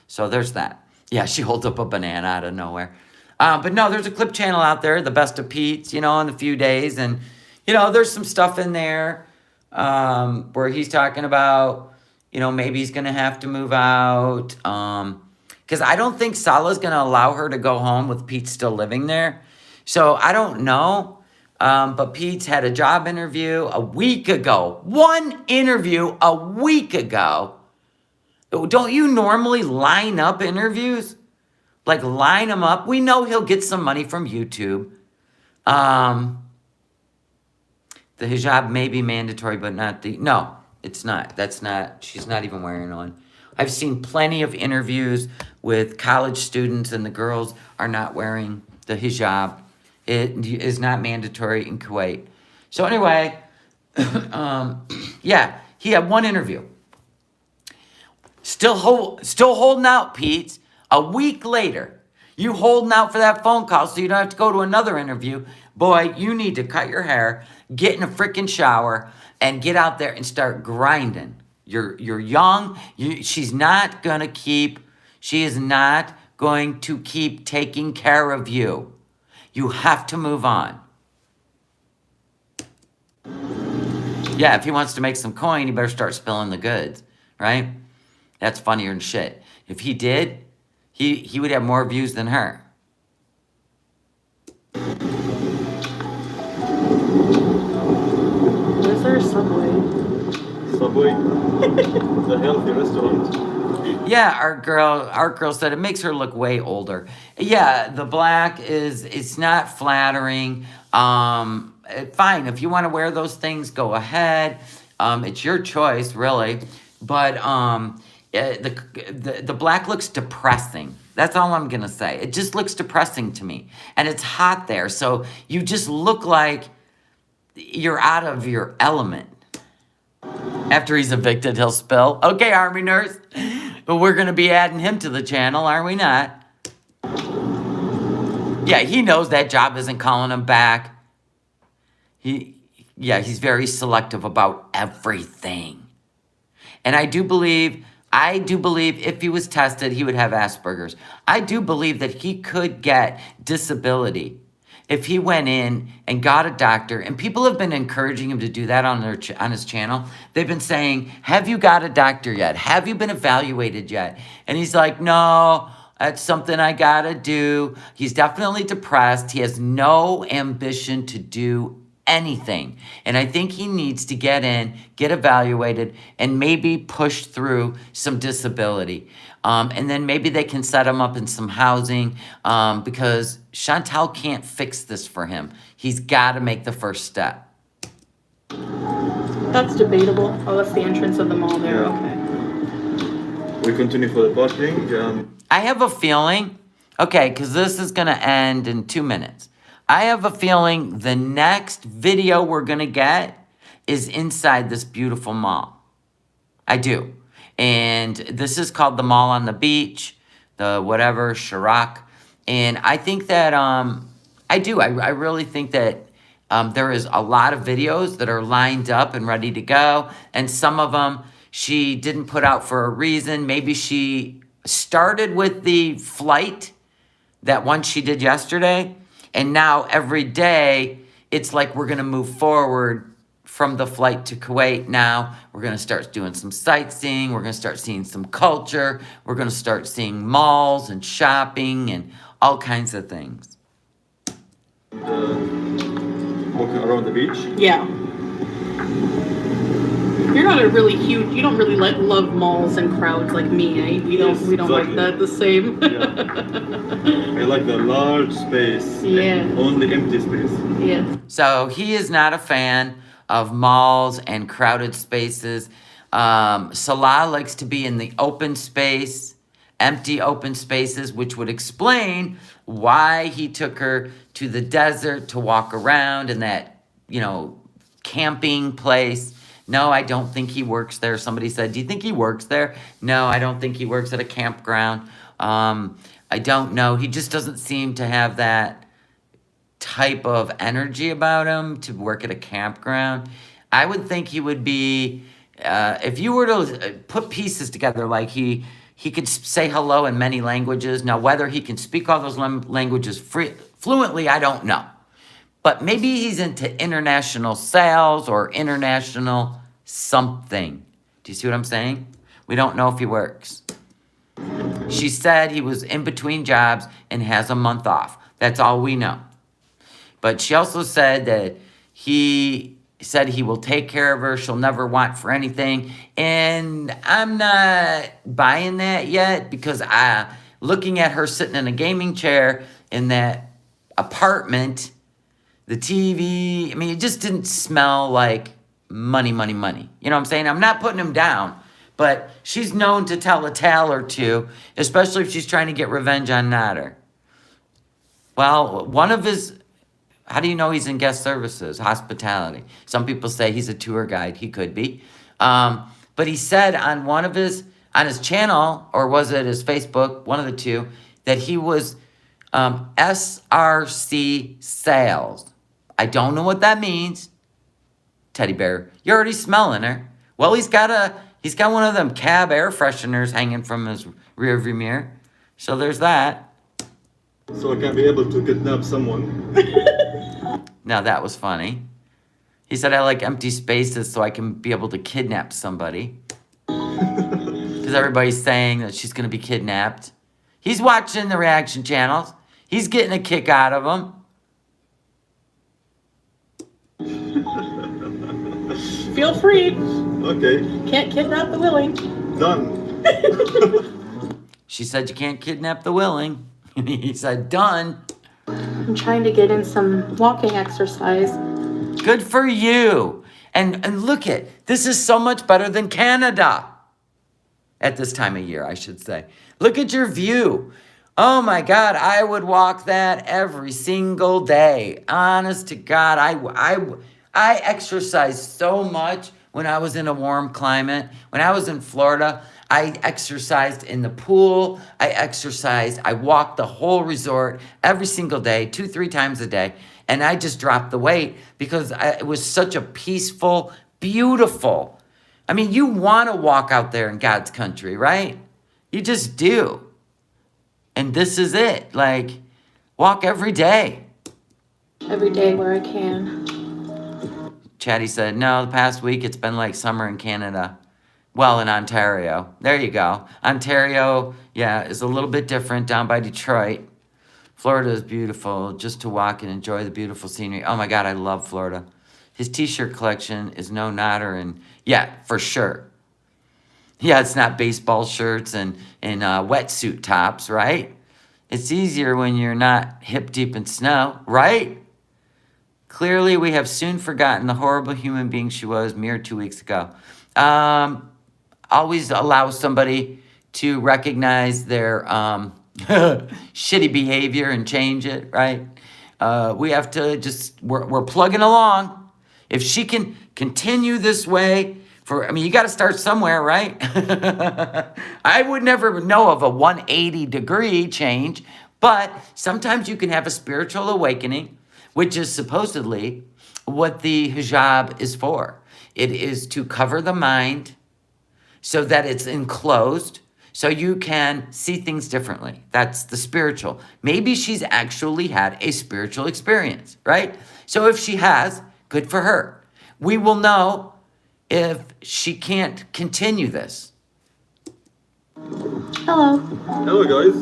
A: So there's that. Yeah, she holds up a banana out of nowhere. But no, there's a clip channel out there, the best of Pete's, in a few days. And, there's some stuff in there where he's talking about, maybe he's going to have to move out. Because I don't think Salah's going to allow her to go home with Pete still living there. So I don't know. But Pete's had a job interview a week ago. One interview a week ago. Don't you normally line up interviews? Like line them up. We know he'll get some money from YouTube. The hijab may be mandatory, but not no, it's not. That's not, she's not even wearing one. I've seen plenty of interviews with college students and the girls are not wearing the hijab. It is not mandatory in Kuwait. So anyway, yeah, he had one interview. Still holding out, Pete. A week later, you holding out for that phone call so you don't have to go to another interview. Boy, you need to cut your hair, get in a freaking shower, and get out there and start grinding. You're young. She is not going to keep taking care of you. You have to move on. Yeah, if he wants to make some coin, he better start spilling the goods, right? That's funnier than shit. If he did, he would have more views than her.
C: Where's our Subway?
B: Subway, the healthy restaurant.
A: Yeah, our girl said it makes her look way older. Yeah, the black it's not flattering. Fine, if you want to wear those things, go ahead. It's your choice, really. But the black looks depressing. That's all I'm gonna say. It just looks depressing to me, and it's hot there, so you just look like you're out of your element. After he's evicted, he'll spill. Okay, Army nurse. But we're going to be adding him to the channel, are we not? Yeah, he knows that job isn't calling him back. He's very selective about everything. And I do believe if he was tested, he would have Asperger's. I do believe that he could get disability if he went in and got a doctor, and people have been encouraging him to do that on his channel. They've been saying, have you got a doctor yet? Have you been evaluated yet? And he's like, no, that's something I gotta do. He's definitely depressed. He has no ambition to do anything. And I think he needs to get in, get evaluated, and maybe push through some disability. And then maybe they can set him up in some housing because Chantal can't fix this for him. He's got to make the first step.
C: That's debatable. Oh, that's the entrance of the mall there.
B: Yeah.
C: Okay.
B: We continue for the parking.
A: I have a feeling, okay, because this is going to end in 2 minutes. I have a feeling the next video we're going to get is inside this beautiful mall. I do. And this is called the Mall on the Beach, the whatever, Chirac. And I think that, I really think that there is a lot of videos that are lined up and ready to go. And some of them she didn't put out for a reason. Maybe she started with the flight, that one she did yesterday. And now every day, it's like we're going to move forward from the flight to Kuwait. Now we're going to start doing some sightseeing. We're going to start seeing some culture. We're going to start seeing malls and shopping and all kinds of things.
B: Walking around the beach.
C: Yeah. You're not a really huge. You don't really love malls and crowds like me, eh? We don't
B: Exactly.
C: like that the same.
B: I like the large space.
C: Yeah.
B: Only empty space.
C: Yeah.
A: So he is not a fan of malls and crowded spaces. Salah likes to be in the open space, empty open spaces, which would explain why he took her to the desert to walk around in that, camping place. No, I don't think he works there. Somebody said, do you think he works there? No, I don't think he works at a campground. I don't know. He just doesn't seem to have that type of energy about him to work at a campground. I would think he would be, if you were to put pieces together, like he could say hello in many languages. Now, whether he can speak all those languages fluently, I don't know. But maybe he's into international sales or international something. Do you see what I'm saying? We don't know if he works. She said he was in between jobs and has a month off. That's all we know. But she also said that he said he will take care of her. She'll never want for anything. And I'm not buying that yet because looking at her sitting in a gaming chair in that apartment, the TV, it just didn't smell like money. You know what I'm saying? I'm not putting him down, but she's known to tell a tale or two, especially if she's trying to get revenge on Nader. Well, one of his, how do you know he's in guest services, hospitality? Some people say he's a tour guide. He could be. But he said on on his channel, or was it his Facebook, one of the two, that he was SRC sales. I don't know what that means. Teddy bear, you're already smelling her. Well, he's got one of them cab air fresheners hanging from his rearview mirror. So there's that.
B: So I can be able to kidnap someone.
A: Now that was funny. He said I like empty spaces so I can be able to kidnap somebody. because everybody's saying that she's going to be kidnapped. He's watching the reaction channels. He's getting a kick out of them.
C: Feel free.
B: Okay,
C: Can't kidnap the willing.
B: done.
A: She said you can't kidnap the willing. He said, done.
C: I'm trying to get in some walking exercise.
A: Good for you. And look this is so much better than Canada. At this time of year, I should say. Look at your view. Oh my God, I would walk that every single day. Honest to God, I exercised so much when I was in a warm climate. When I was in Florida, I exercised in the pool. I walked the whole resort every single day, 2-3 times a day. And I just dropped the weight because it was such a peaceful, beautiful. I mean, you want to walk out there in God's country, right? You just do. And this is it. Like, walk every day.
C: Every day where I can.
A: Chatty said, no, the past week it's been like summer in Canada. Well, in Ontario. There you go. Ontario, yeah, is a little bit different down by Detroit. Florida is beautiful, just to walk and enjoy the beautiful scenery. Oh my God, I love Florida. His t-shirt collection is no nodder, and yeah, for sure. Yeah, it's not baseball shirts and wetsuit tops, right? It's easier when you're not hip deep in snow, right? Clearly, we have soon forgotten the horrible human being she was mere 2 weeks ago. Always allow somebody to recognize their shitty behavior and change it, right? We have to we're plugging along. If she can continue this way, you got to start somewhere, right? I would never know of a 180-degree change, but sometimes you can have a spiritual awakening, which is supposedly what the hijab is for. It is to cover the mind so that it's enclosed, so you can see things differently. That's the spiritual. Maybe she's actually had a spiritual experience, right? So if she has, good for her. We will know if she can't continue this.
C: Hello.
B: Hello, guys.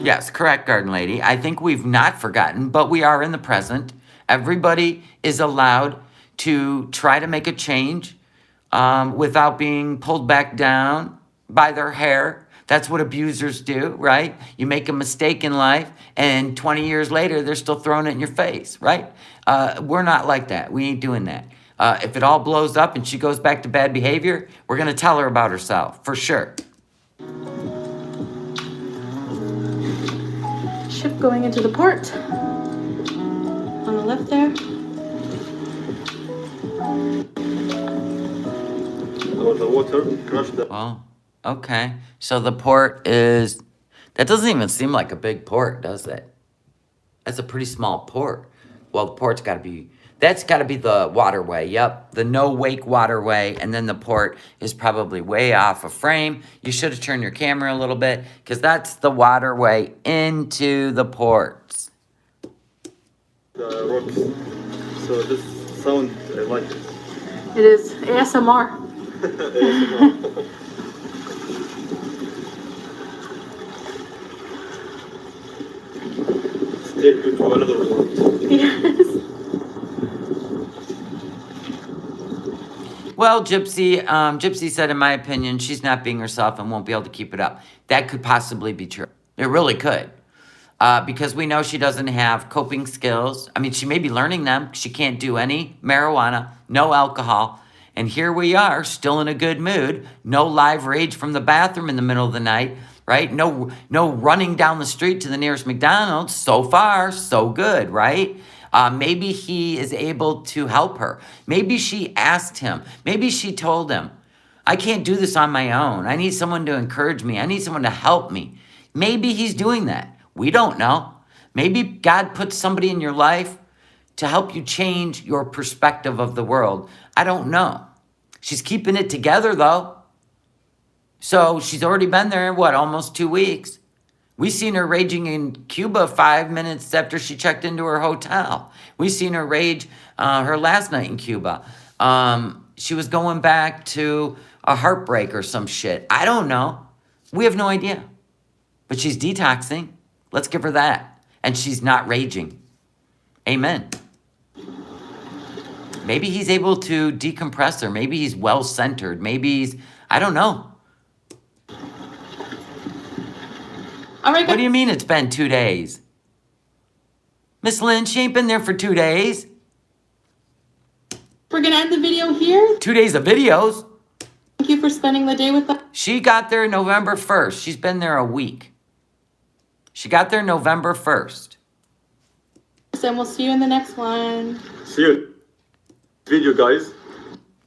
A: Yes, correct, Garden Lady. I think we've not forgotten, but we are in the present. Everybody is allowed to try to make a change without being pulled back down by their hair. That's what abusers do, right? You make a mistake in life, and 20 years later, they're still throwing it in your face, right? We're not like that. We ain't doing that. If it all blows up and she goes back to bad behavior, we're going to tell her about herself, for sure.
C: Ship going into the port. On the left there.
B: Oh, the water crushed the...
A: Well, okay. So the port is... That doesn't even seem like a big port, does it? That's a pretty small port. Well, the port's got to be... That's got to be the waterway, yep. The no-wake waterway, and then the port is probably way off of frame. You should have turned your camera a little bit, because that's the waterway into the ports.
B: The rocks. So this sound, I like it.
C: It is ASMR.
B: Take you to another world.
C: Yes.
A: Well, Gypsy said, in my opinion, she's not being herself and won't be able to keep it up. That could possibly be true. It really could. Because we know she doesn't have coping skills. I mean, she may be learning them. She can't do any marijuana, no alcohol. And here we are, still in a good mood. No live rage from the bathroom in the middle of the night, right? No running down the street to the nearest McDonald's. So far, so good, right? Maybe he is able to help her. Maybe she asked him. Maybe she told him, I can't do this on my own. I need someone to encourage me. I need someone to help me. Maybe he's doing that. We don't know. Maybe God puts somebody in your life to help you change your perspective of the world. I don't know. She's keeping it together, though. So she's already been there, almost 2 weeks. We seen her raging in Cuba 5 minutes after she checked into her hotel. We seen her rage her last night in Cuba. she was going back to a heartbreak or some shit. I don't know. We have no idea. But she's detoxing. Let's give her that. And she's not raging. Amen. Maybe he's able to decompress her. Maybe he's well-centered. Maybe he's, I don't know.
C: All right,
A: What do you mean it's been 2 days? Miss Lynn, she ain't been there for 2 days.
C: we're gonna end the video here.
A: 2 days of videos.
C: Thank you for spending the day with us.
A: She got there November 1st. She's been there a week. She got there November 1st.
C: And we'll see you in the next one.
B: See you video, guys.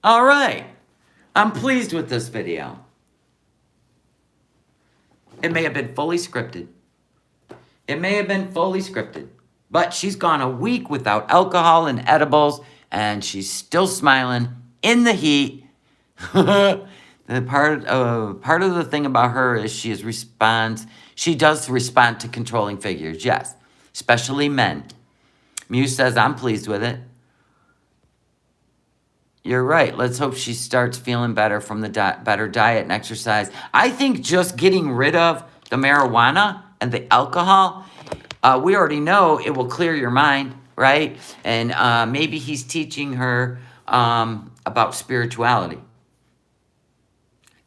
A: All right. I'm pleased with this video. It may have been fully scripted. It may have been fully scripted. But she's gone a week without alcohol and edibles, and she's still smiling in the heat. The part of the thing about her is she does respond to controlling figures, yes, especially men. Muse says, I'm pleased with it. You're right. Let's hope she starts feeling better from the better diet and exercise. I think just getting rid of the marijuana and the alcohol, we already know it will clear your mind, right? And maybe he's teaching her about spirituality.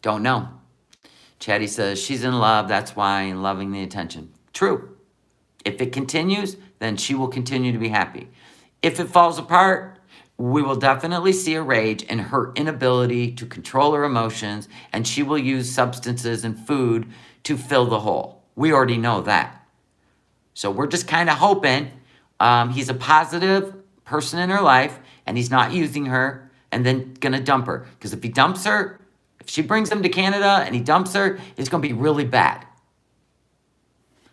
A: Don't know. Chatty says, she's in love. That's why, and loving the attention. True. If it continues, then she will continue to be happy. If it falls apart, we will definitely see a rage in her inability to control her emotions, and she will use substances and food to fill the hole. We already know that. So we're just kind of hoping he's a positive person in her life, and he's not using her and then going to dump her. Because if he dumps her, if she brings him to Canada and he dumps her, it's going to be really bad.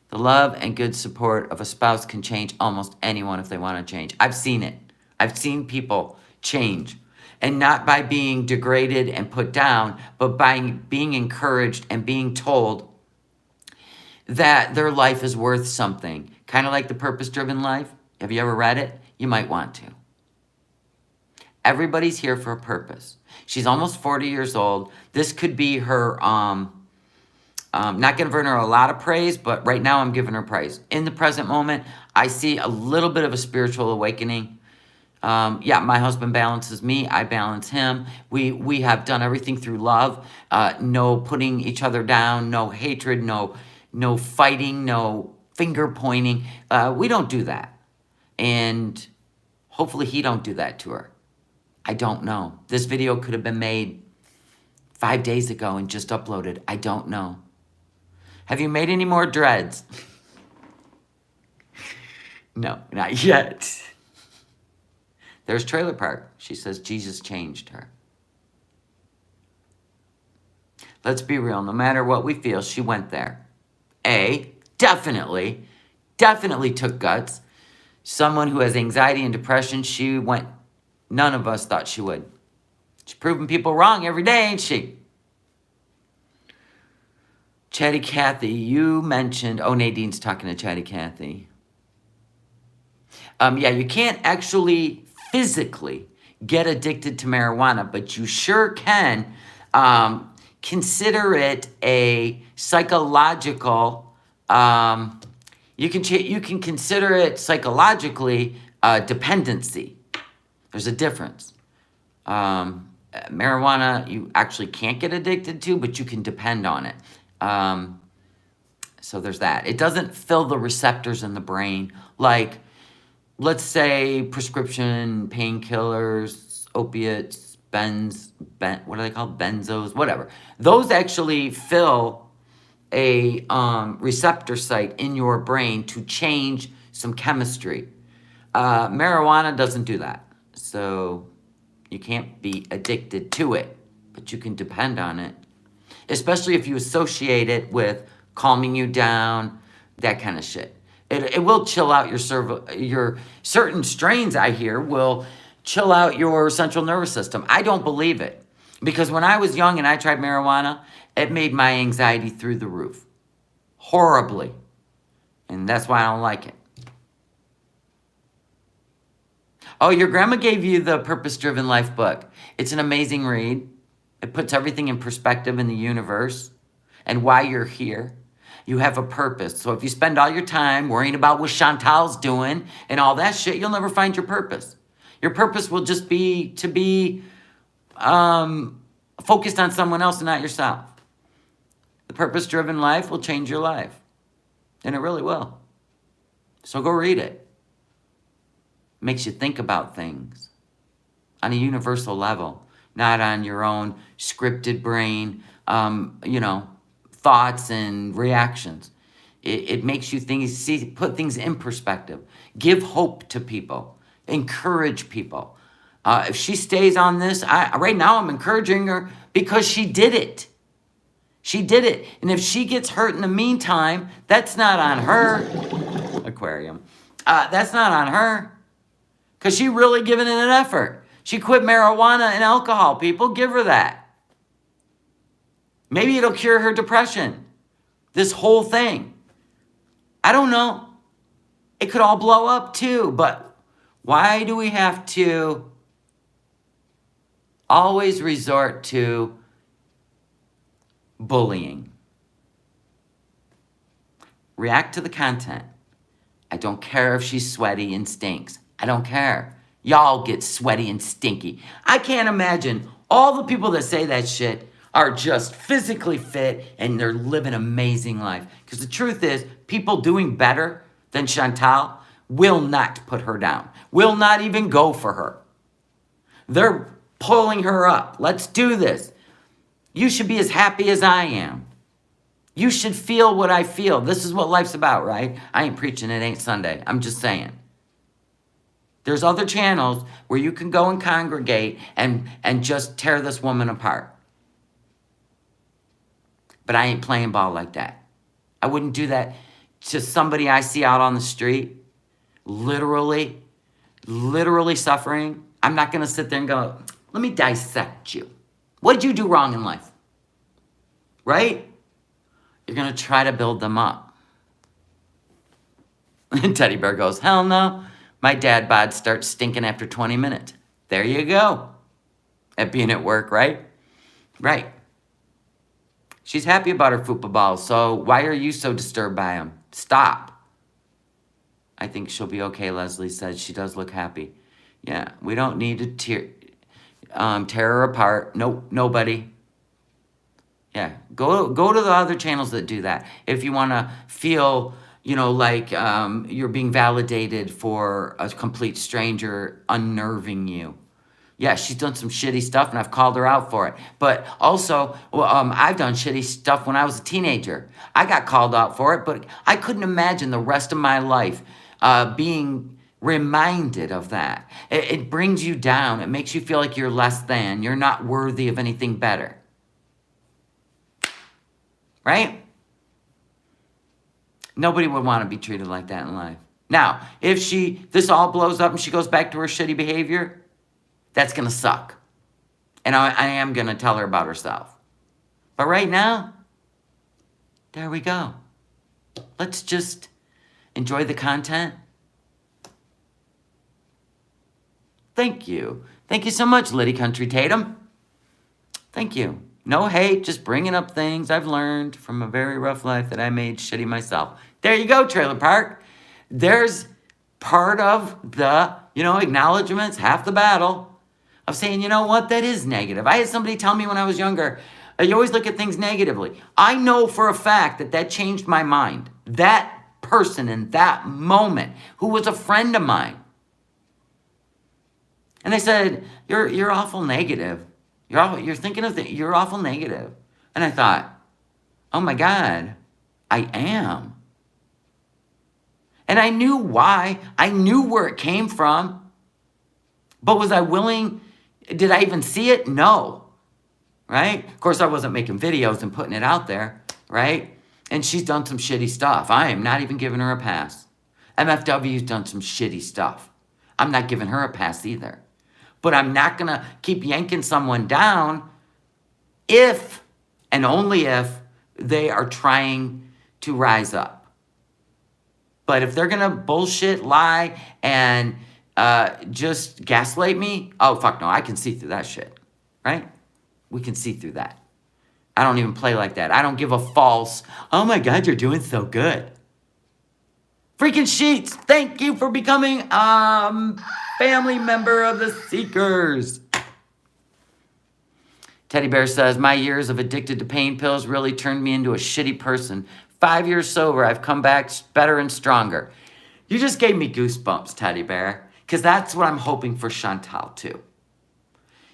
A: The love and good support of a spouse can change almost anyone if they want to change. I've seen it. I've seen people change. And not by being degraded and put down, but by being encouraged and being told that their life is worth something. Kind of like The Purpose-Driven Life. Have you ever read it? You might want to. Everybody's here for a purpose. She's almost 40 years old. This could be her, not giving her a lot of praise, but right now I'm giving her praise. In the present moment, I see a little bit of a spiritual awakening. Yeah, my husband balances me. I balance him. We have done everything through love. No putting each other down. No hatred. No fighting. No finger pointing. We don't do that. And hopefully he don't do that to her. I don't know. This video could have been made 5 days ago and just uploaded. I don't know. Have you made any more dreads? No, not yet. There's Trailer Park. She says Jesus changed her. Let's be real. No matter what we feel, she went there. Definitely took guts. Someone who has anxiety and depression, she went. None of us thought she would. She's proving people wrong every day, ain't she? Chatty Cathy, you mentioned... Oh, Nadine's talking to Chatty Cathy. Yeah, you can't actually physically get addicted to marijuana, but you sure can consider it a psychological... you can consider it psychologically dependency. There's a difference. Marijuana, you actually can't get addicted to, but you can depend on it. So there's that. It doesn't fill the receptors in the brain like, let's say, prescription painkillers, opiates, what are they called? Benzos, whatever. Those actually fill a receptor site in your brain to change some chemistry. Marijuana doesn't do that. So you can't be addicted to it, but you can depend on it. Especially if you associate it with calming you down, that kind of shit. It will chill out your certain strains, I hear, will chill out your central nervous system. I don't believe it. Because when I was young and I tried marijuana, it made my anxiety through the roof. Horribly. And that's why I don't like it. Oh, your grandma gave you the Purpose Driven Life book. It's an amazing read. It puts everything in perspective in the universe and why you're here. You have a purpose. So if you spend all your time worrying about what Chantal's doing and all that shit, you'll never find your purpose. Your purpose will just be to be focused on someone else and not yourself. The Purpose-Driven Life will change your life. And it really will. So go read it. Makes you think about things on a universal level, not on your own scripted brain, thoughts and reactions. It makes you put things in perspective. Give hope to people. Encourage people. If she stays on this, right now I'm encouraging her because she did it. She did it. And if she gets hurt in the meantime, that's not on her. Aquarium. That's not on her. Because she really given it an effort. She quit marijuana and alcohol, people. Give her that. Maybe it'll cure her depression. This whole thing. I don't know. It could all blow up too. But why do we have to always resort to bullying? React to the content. I don't care if she's sweaty and stinks. I don't care. Y'all get sweaty and stinky. I can't imagine all the people that say that shit are just physically fit and they're living an amazing life. Because the truth is, people doing better than Chantal will not put her down. Will not even go for her. They're pulling her up. Let's do this. You should be as happy as I am. You should feel what I feel. This is what life's about, right? I ain't preaching, it ain't Sunday. I'm just saying. There's other channels where you can go and congregate and just tear this woman apart. But I ain't playing ball like that. I wouldn't do that to somebody I see out on the street, literally suffering. I'm not going to sit there and go, let me dissect you. What did you do wrong in life? Right? You're going to try to build them up. And Teddy Bear goes, hell no. My dad bod starts stinking after 20 minutes. There you go. At being at work, right? Right. She's happy about her fupa balls, so why are you so disturbed by them? Stop. I think she'll be okay, Leslie said. She does look happy. Yeah, we don't need to tear her apart. Nope, nobody. Yeah, go to the other channels that do that. If you want to feel, like you're being validated for a complete stranger unnerving you. Yeah, she's done some shitty stuff, and I've called her out for it. But also, I've done shitty stuff when I was a teenager. I got called out for it, but I couldn't imagine the rest of my life being reminded of that. It brings you down. It makes you feel like you're less than. You're not worthy of anything better. Right? Nobody would want to be treated like that in life. Now, if this all blows up and she goes back to her shitty behavior, that's going to suck. And I am going to tell her about herself. But right now, there we go. Let's just enjoy the content. Thank you. Thank you so much, Liddy Country Tatum. Thank you. No hate, just bringing up things I've learned from a very rough life that I made shitty myself. There you go, Trailer Park. There's part of the, acknowledgments, half the battle of saying, you know what, that is negative. I had somebody tell me when I was younger, you always look at things negatively. I know for a fact that changed my mind. That person in that moment who was a friend of mine. And they said, you're awful negative. You're thinking of you're awful negative. And I thought, oh my God, I am. And I knew why. I knew where it came from. But was I willing? Did I even see it? No. Right? Of course, I wasn't making videos and putting it out there. Right? And she's done some shitty stuff. I am not even giving her a pass. MFW's done some shitty stuff. I'm not giving her a pass either. But I'm not going to keep yanking someone down if and only if they are trying to rise up. But if they're going to bullshit, lie, and just gaslight me? Oh, fuck no, I can see through that shit, right? We can see through that. I don't even play like that. I don't give a false, oh my God, you're doing so good. Freaking Sheets, thank you for becoming family member of the Seekers. Teddy Bear says, my years of addicted to pain pills really turned me into a shitty person. 5 years sober, I've come back better and stronger. You just gave me goosebumps, Teddy Bear, because that's what I'm hoping for Chantal too.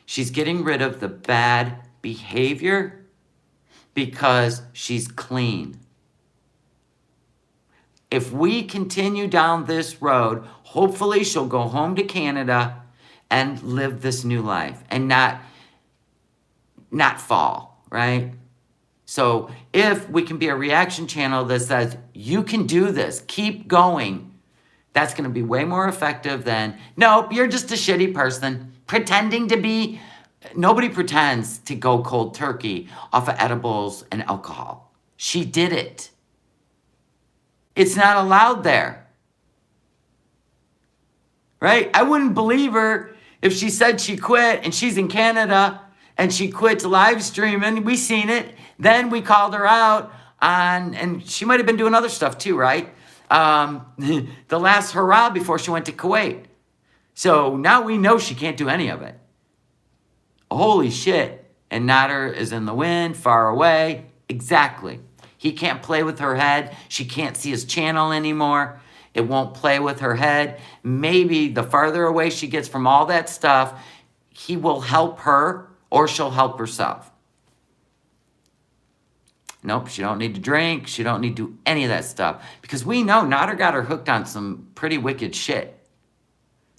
A: She's getting rid of the bad behavior because she's clean. If we continue down this road, hopefully she'll go home to Canada and live this new life and not fall, right? So if we can be a reaction channel that says, you can do this, keep going, that's going to be way more effective than, nope, you're just a shitty person pretending to be. Nobody pretends to go cold turkey off of edibles and alcohol. She did it. It's not allowed there. Right? I wouldn't believe her if she said she quit and she's in Canada and she quit live streaming. We seen it. Then we called her out on, and she might have been doing other stuff too, right? The last hurrah before she went to Kuwait. So now we know she can't do any of it. Holy shit. And Nader is in the wind, far away. Exactly. He can't play with her head. She can't see his channel anymore. It won't play with her head. Maybe the farther away she gets from all that stuff, he will help her or she'll help herself. Nope, she don't need to drink. She don't need to do any of that stuff. Because we know Nader got her hooked on some pretty wicked shit.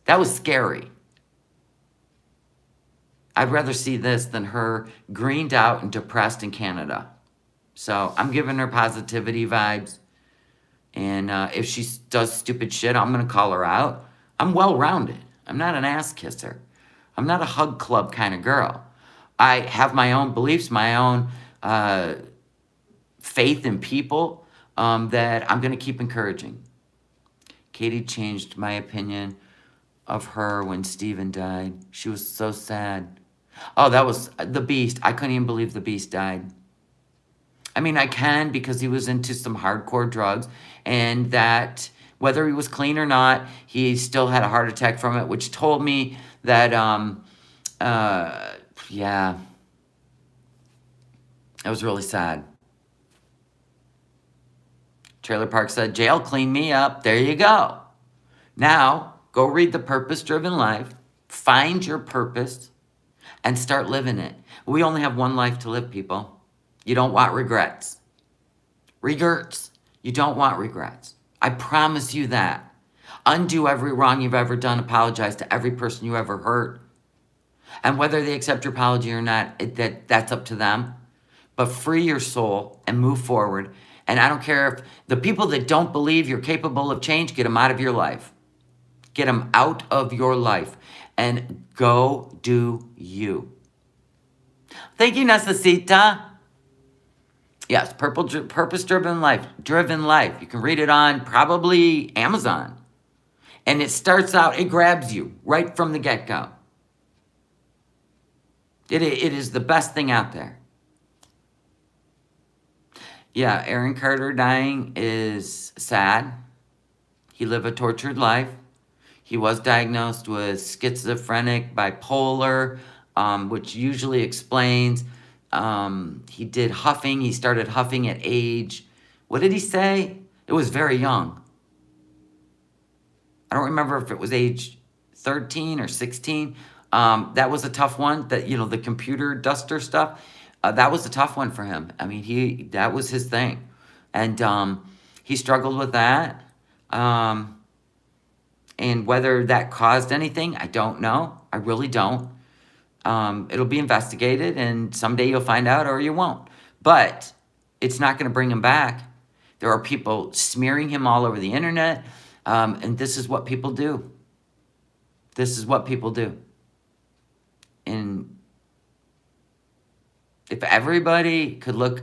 A: That was scary. I'd rather see this than her greened out and depressed in Canada. So I'm giving her positivity vibes. And if she does stupid shit, I'm going to call her out. I'm well-rounded. I'm not an ass kisser. I'm not a hug club kind of girl. I have my own beliefs, my own faith in people that I'm going to keep encouraging. Katie changed my opinion of her when Steven died. She was so sad. Oh, that was the Beast. I couldn't even believe the Beast died. I mean, I can because he was into some hardcore drugs, and that whether he was clean or not, he still had a heart attack from it, which told me that, yeah, it was really sad. Trailer Park said, jail cleaned me up. There you go. Now, go read The Purpose-Driven Life, find your purpose, and start living it. We only have one life to live, people. You don't want regrets. Regrets. You don't want regrets. I promise you that. Undo every wrong you've ever done. Apologize to every person you ever hurt. And whether they accept your apology or not, that's up to them. But free your soul and move forward. And I don't care if the people that don't believe you're capable of change, get them out of your life. Get them out of your life. And go do you. Thank you, Necesita. Yes, Purpose-Driven Life. Driven Life. You can read it on probably Amazon. And it starts out, it grabs you right from the get-go. It is the best thing out there. Yeah, Aaron Carter dying is sad. He lived a tortured life. He was diagnosed with schizophrenic, bipolar, which usually explains he did huffing. He started huffing at age, what did he say? It was very young. I don't remember if it was age 13 or 16. That was a tough one. That, you know, the computer duster stuff. That was a tough one for him. I mean, that was his thing. And he struggled with that. And whether that caused anything, I don't know. I really don't. It'll be investigated, and someday you'll find out or you won't. But it's not going to bring him back. There are people smearing him all over the internet, and this is what people do. This is what people do. And if everybody could look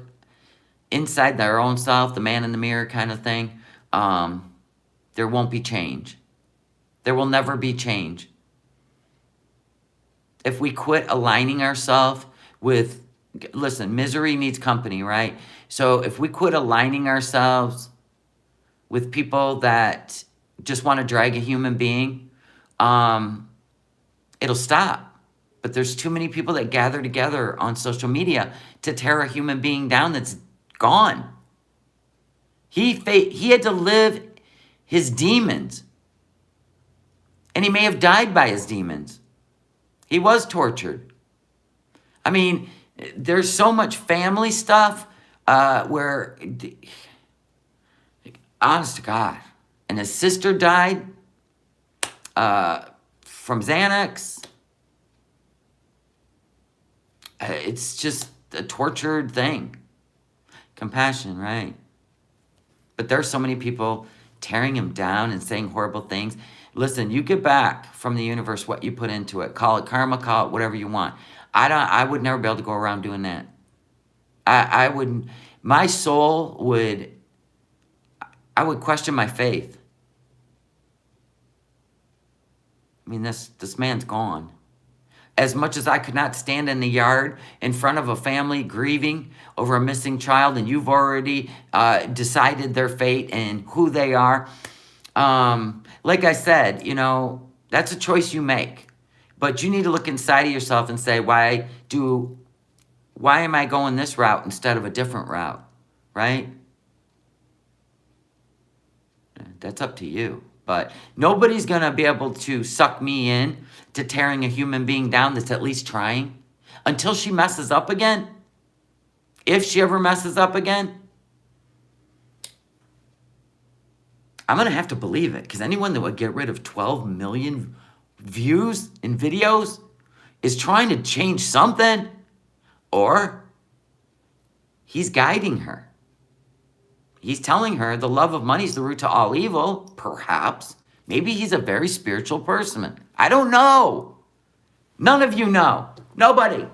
A: inside their own self, the man in the mirror kind of thing, there won't be change. There will never be change. If we quit aligning ourselves with, listen, misery needs company, right? So if we quit aligning ourselves with people that just want to drag a human being, it'll stop. But there's too many people that gather together on social media to tear a human being down that's gone. He had to live his demons. And he may have died by his demons. He was tortured. I mean, there's so much family stuff where, honest to God, and his sister died from Xanax. It's just a tortured thing. Compassion, right? But there's so many people tearing him down and saying horrible things. Listen, you get back from the universe what you put into it. Call it karma, call it whatever you want. I would never be able to go around doing that. I wouldn't. My soul would. I would question my faith. I mean, this man's gone. As much as I could not stand in the yard in front of a family grieving over a missing child, and you've already decided their fate and who they are. Like I said, you know, that's a choice you make. But you need to look inside of yourself and say, why am I going this route instead of a different route, right? That's up to you. But nobody's going to be able to suck me in to tearing a human being down that's at least trying. Until she messes up again. If she ever messes up again. I'm going to have to believe it. Because anyone that would get rid of 12 million views in videos is trying to change something. Or he's guiding her. He's telling her the love of money is the root to all evil, perhaps. Maybe he's a very spiritual person. I don't know. None of you know. Nobody.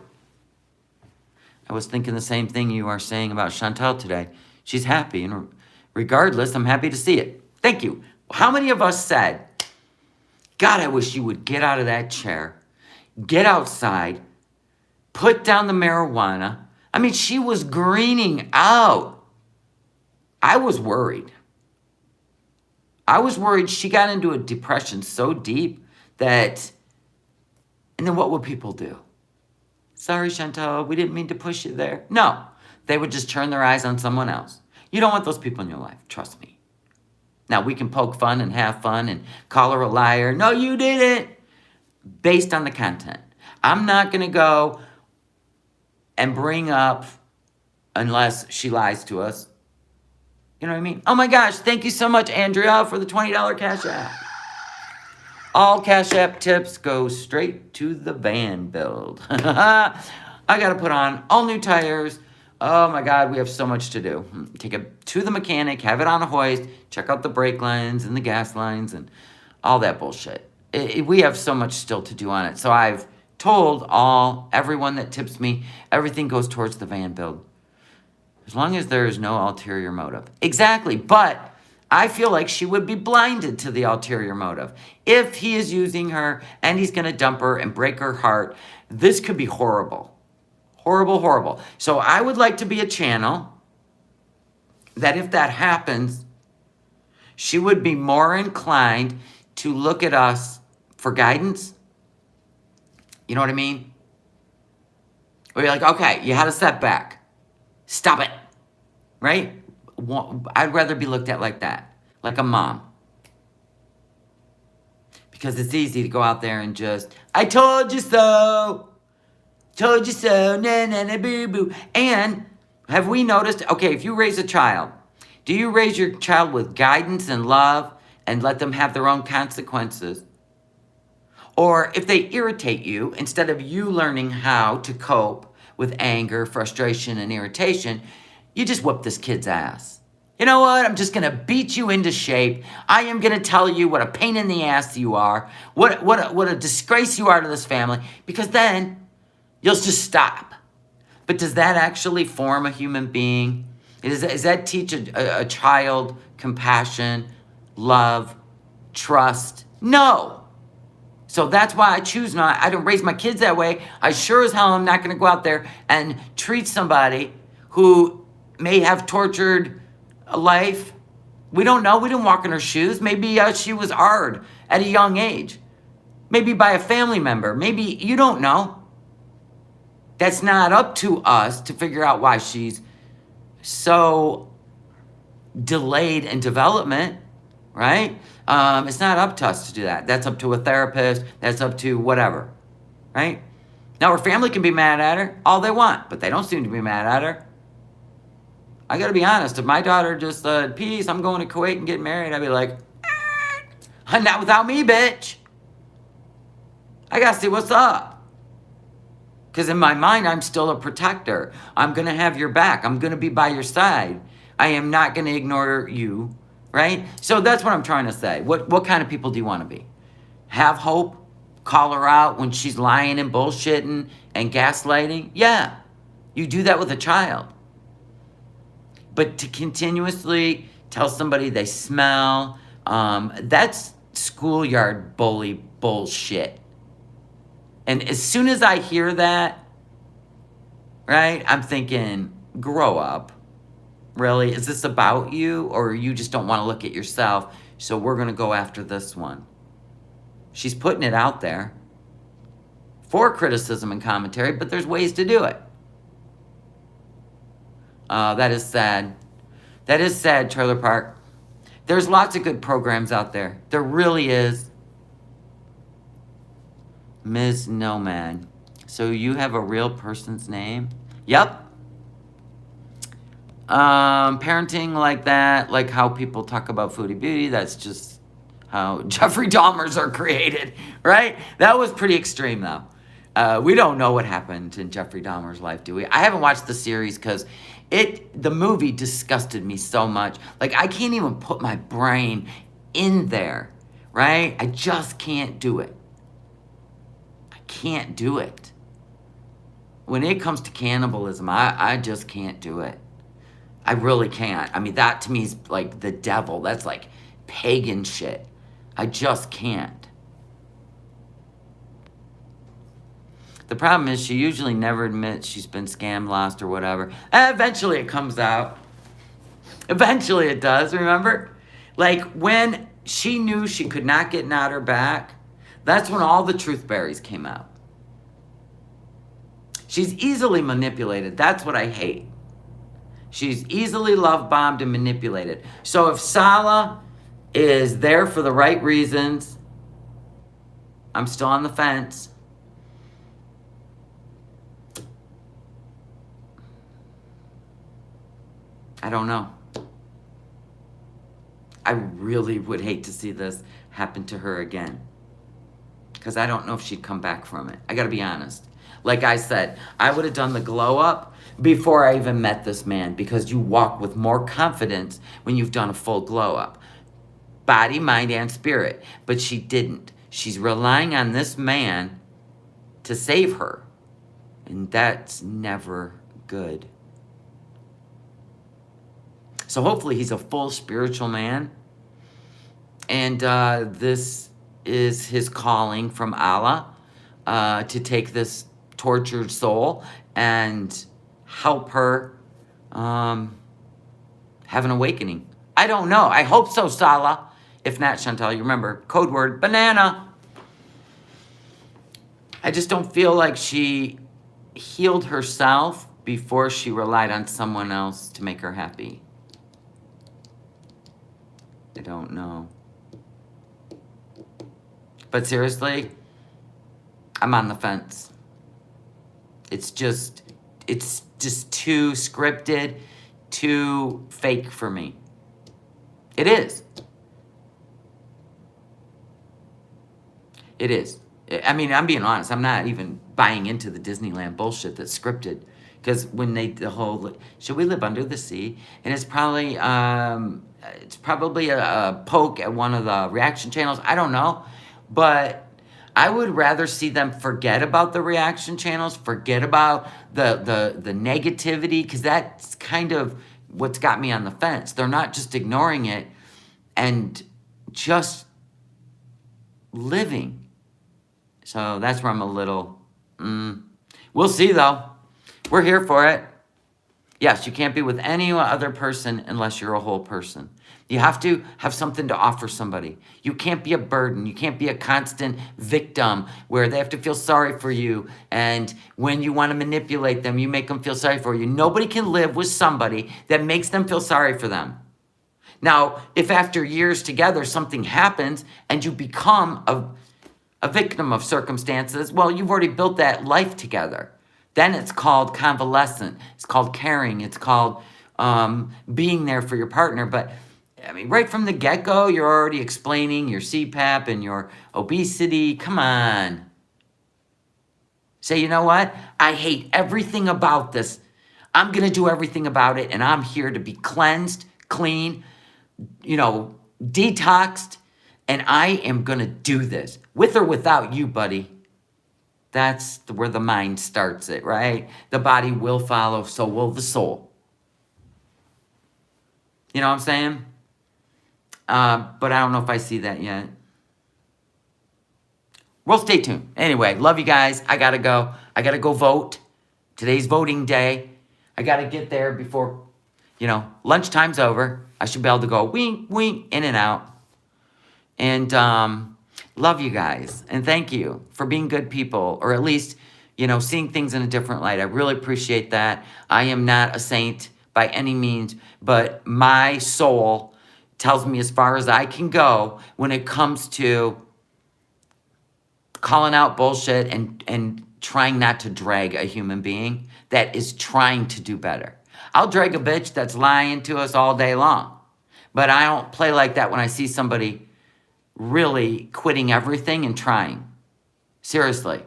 A: I was thinking the same thing you are saying about Chantal today. She's happy, and regardless, I'm happy to see it. Thank you. How many of us said, God, I wish you would get out of that chair, get outside, put down the marijuana. I mean, she was greening out. I was worried. I was worried she got into a depression so deep that, and then what would people do? Sorry, Chantal, we didn't mean to push you there. No, they would just turn their eyes on someone else. You don't want those people in your life, trust me. Now, we can poke fun and have fun and call her a liar. No, you didn't. Based on the content. I'm not going to go and bring up, unless she lies to us. You know what I mean? Oh my gosh, thank you so much, Andrea, for the $20 Cash App. All Cash App tips go straight to the van build. I got to put on all new tires. Oh my God, we have so much to do. Take it to the mechanic, have it on a hoist, check out the brake lines and the gas lines and all that bullshit. We have so much still to do on it. So I've told everyone that tips me, everything goes towards the van build. As long as there is no ulterior motive. Exactly, but I feel like she would be blinded to the ulterior motive. If he is using her and he's going to dump her and break her heart, this could be horrible. Horrible, horrible. So I would like to be a channel that if that happens, she would be more inclined to look at us for guidance. You know what I mean? We're like, okay, you had a setback. Stop it, right? I'd rather be looked at like that, like a mom. Because it's easy to go out there and just, I told you so, na na na boo boo. And have we noticed, okay, if you raise a child, do you raise your child with guidance and love and let them have their own consequences? Or if they irritate you, instead of you learning how to cope with anger, frustration, and irritation, you just whoop this kid's ass. You know what? I'm just going to beat you into shape. I am going to tell you what a pain in the ass you are, what a disgrace you are to this family, because then you'll just stop. But does that actually form a human being? Does that teach a child compassion, love, trust, No. So that's why I choose not. I don't raise my kids that way. I sure as hell am not going to go out there and treat somebody who may have tortured a life. We don't know. We didn't walk in her shoes. Maybe she was hard at a young age. Maybe by a family member. Maybe you don't know. That's not up to us to figure out why she's so delayed in development, right? It's not up to us to do that. That's up to a therapist. That's up to whatever, right? Now, her family can be mad at her all they want, but they don't seem to be mad at her. I got to be honest. If my daughter just said, peace, I'm going to Kuwait and getting married, I'd be like, not without me, bitch. I got to see what's up. Because in my mind, I'm still a protector. I'm going to have your back. I'm going to be by your side. I am not going to ignore you, right? So that's what I'm trying to say. What kind of people do you want to be? Have hope? Call her out when she's lying and bullshitting and gaslighting? Yeah, you do that with a child. But to continuously tell somebody they smell, that's schoolyard bully bullshit. And as soon as I hear that, right, I'm thinking, grow up. Really? Is this about you? Or you just don't want to look at yourself, so we're going to go after this one? She's putting it out there for criticism and commentary, but there's ways to do it. That is sad. That is sad, Trailer Park. There's lots of good programs out there. There really is. Ms. Nomad. So you have a real person's name? Yep. Parenting like that, like how people talk about Foodie Beauty, that's just how Jeffrey Dahmers are created, right? That was pretty extreme, though. We don't know what happened in Jeffrey Dahmer's life, do we? I haven't watched the series because the movie disgusted me so much. Like, I can't even put my brain in there, right? I just can't do it. Can't do it. When it comes to cannibalism, I just can't do it. I really can't. I mean, that to me is like the devil. That's like pagan shit. I just can't. The problem is she usually never admits she's been scammed, lost, or whatever. Eventually it comes out. Eventually it does, remember? Like when she knew she could not get Nader back, that's when all the truth berries came out. She's easily manipulated. That's what I hate. She's easily love-bombed and manipulated. So if Salah is there for the right reasons, I'm still on the fence. I don't know. I really would hate to see this happen to her again. Because I don't know if she'd come back from it. I gotta be honest. Like I said, I would have done the glow up before I even met this man, because you walk with more confidence when you've done a full glow up. Body, mind, and spirit. But she didn't. She's relying on this man to save her. And that's never good. So hopefully he's a full spiritual man. And this is his calling from Allah to take this tortured soul and help her have an awakening. I don't know. I hope so, Salah. If not, Chantal, you remember, code word, banana. I just don't feel like she healed herself before she relied on someone else to make her happy. I don't know. But seriously, I'm on the fence. It's just too scripted, too fake for me. It is. It is. I mean, I'm being honest. I'm not even buying into the Disneyland bullshit that's scripted. Because when the whole, should we live under the sea? And it's probably a poke at one of the reaction channels. I don't know. But I would rather see them forget about the reaction channels, forget about the negativity, because that's kind of what's got me on the fence. They're not just ignoring it and just living. So that's where I'm a little, we'll see though. We're here for it. Yes, you can't be with any other person unless you're a whole person. You have to have something to offer somebody. You can't be a burden. You can't be a constant victim where they have to feel sorry for you. And when you want to manipulate them, you make them feel sorry for you. Nobody can live with somebody that makes them feel sorry for them. Now, if after years together something happens and you become a victim of circumstances, well, you've already built that life together. Then it's called convalescent. It's called caring. It's called being there for your partner. But I mean, right from the get-go, you're already explaining your CPAP and your obesity. Come on. Say, you know what? I hate everything about this. I'm going to do everything about it, and I'm here to be cleansed, clean, detoxed, and I am going to do this. With or without you, buddy. That's where the mind starts it, right? The body will follow, so will the soul. You know what I'm saying? But I don't know if I see that yet. Well, stay tuned. Anyway, love you guys. I got to go. I got to go vote. Today's voting day. I got to get there before, lunchtime's over. I should be able to go wink, wink, in and out. And love you guys. And thank you for being good people, or at least, seeing things in a different light. I really appreciate that. I am not a saint by any means, but my soul tells me as far as I can go when it comes to calling out bullshit and trying not to drag a human being that is trying to do better. I'll drag a bitch that's lying to us all day long, but I don't play like that when I see somebody really quitting everything and trying. Seriously.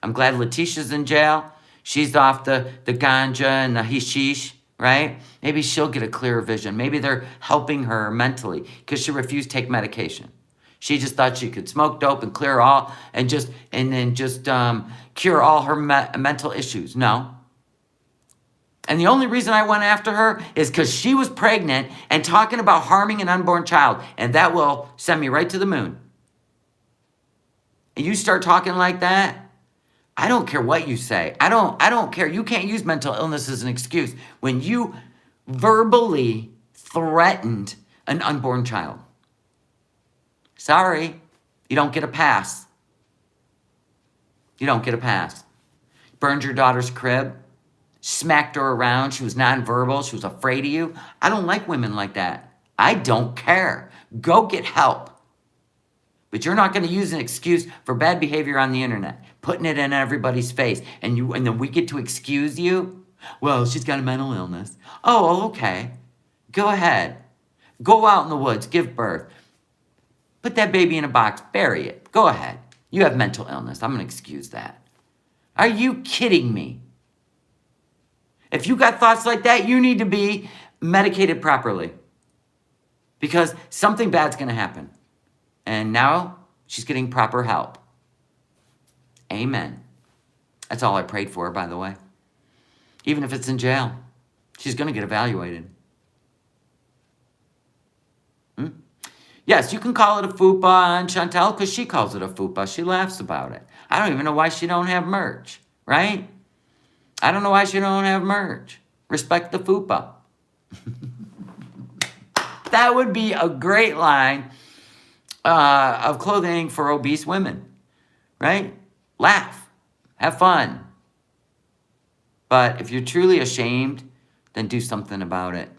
A: I'm glad Letitia's in jail. She's off the ganja and the hashish, right? Maybe she'll get a clearer vision. Maybe they're helping her mentally because she refused to take medication. She just thought she could smoke dope and clear all and then cure all her mental issues. No. And the only reason I went after her is because she was pregnant and talking about harming an unborn child. And that will send me right to the moon. And you start talking like that, I don't care what you say. I don't care. You can't use mental illness as an excuse when you verbally threatened an unborn child. Sorry, you don't get a pass. You don't get a pass. Burned your daughter's crib. Smacked her around. She was nonverbal. She was afraid of you. I don't like women like that. I don't care. Go get help. But you're not going to use an excuse for bad behavior on the internet, putting it in everybody's face, and then we get to excuse you? Well, she's got a mental illness. Oh, okay. Go ahead. Go out in the woods. Give birth. Put that baby in a box. Bury it. Go ahead. You have mental illness. I'm going to excuse that. Are you kidding me? If you got thoughts like that, you need to be medicated properly. Because something bad's going to happen. And now she's getting proper help. Amen. That's all I prayed for, by the way. Even if it's in jail, she's going to get evaluated. Yes, you can call it a fupa on Chantel because she calls it a fupa. She laughs about it. I don't even know why she don't have merch, right? I don't know why she don't have merch. Respect the fupa. That would be a great line of clothing for obese women, right? Laugh, have fun. But if you're truly ashamed, then do something about it.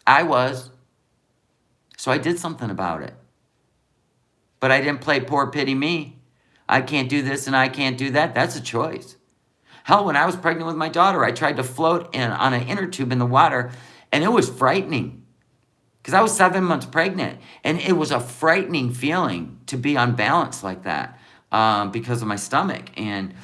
A: I was, so I did something about it. But I didn't play poor pity me. I can't do this and I can't do that. That's a choice. Hell, when I was pregnant with my daughter, I tried to float on an inner tube in the water, and it was frightening. Because I was 7 months pregnant, and it was a frightening feeling to be unbalanced like that because of my stomach, and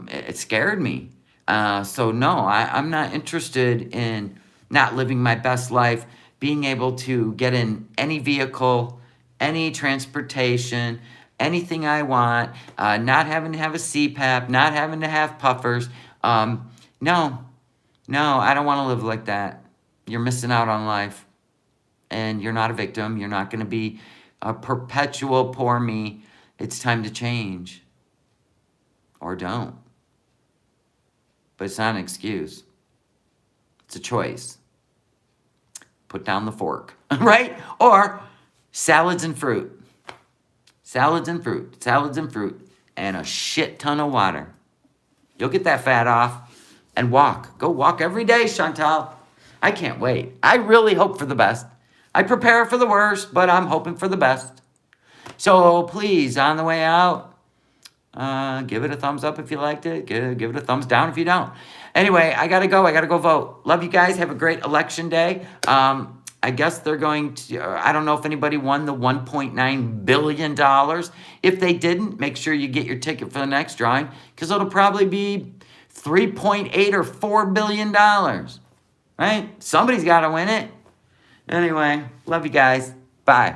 A: it scared me. So no, I'm not interested in not living my best life, being able to get in any vehicle, any transportation, anything I want, not having to have a CPAP, not having to have puffers. No, I don't want to live like that. You're missing out on life. And you're not a victim. You're not going to be a perpetual poor me. It's time to change. Or don't. But it's not an excuse. It's a choice. Put down the fork, right? Or salads and fruit. Salads and fruit. Salads and fruit. And a shit ton of water. You'll get that fat off. And walk. Go walk every day, Chantal. I can't wait. I really hope for the best. I prepare for the worst, but I'm hoping for the best. So please, on the way out, give it a thumbs up if you liked it. Give it a thumbs down if you don't. Anyway, I gotta go. I gotta go vote. Love you guys. Have a great election day. I guess they're going to, I don't know if anybody won the $1.9 billion. If they didn't, make sure you get your ticket for the next drawing, because it'll probably be $3.8 or $4 billion. Right? Somebody's got to win it. Anyway, love you guys. Bye.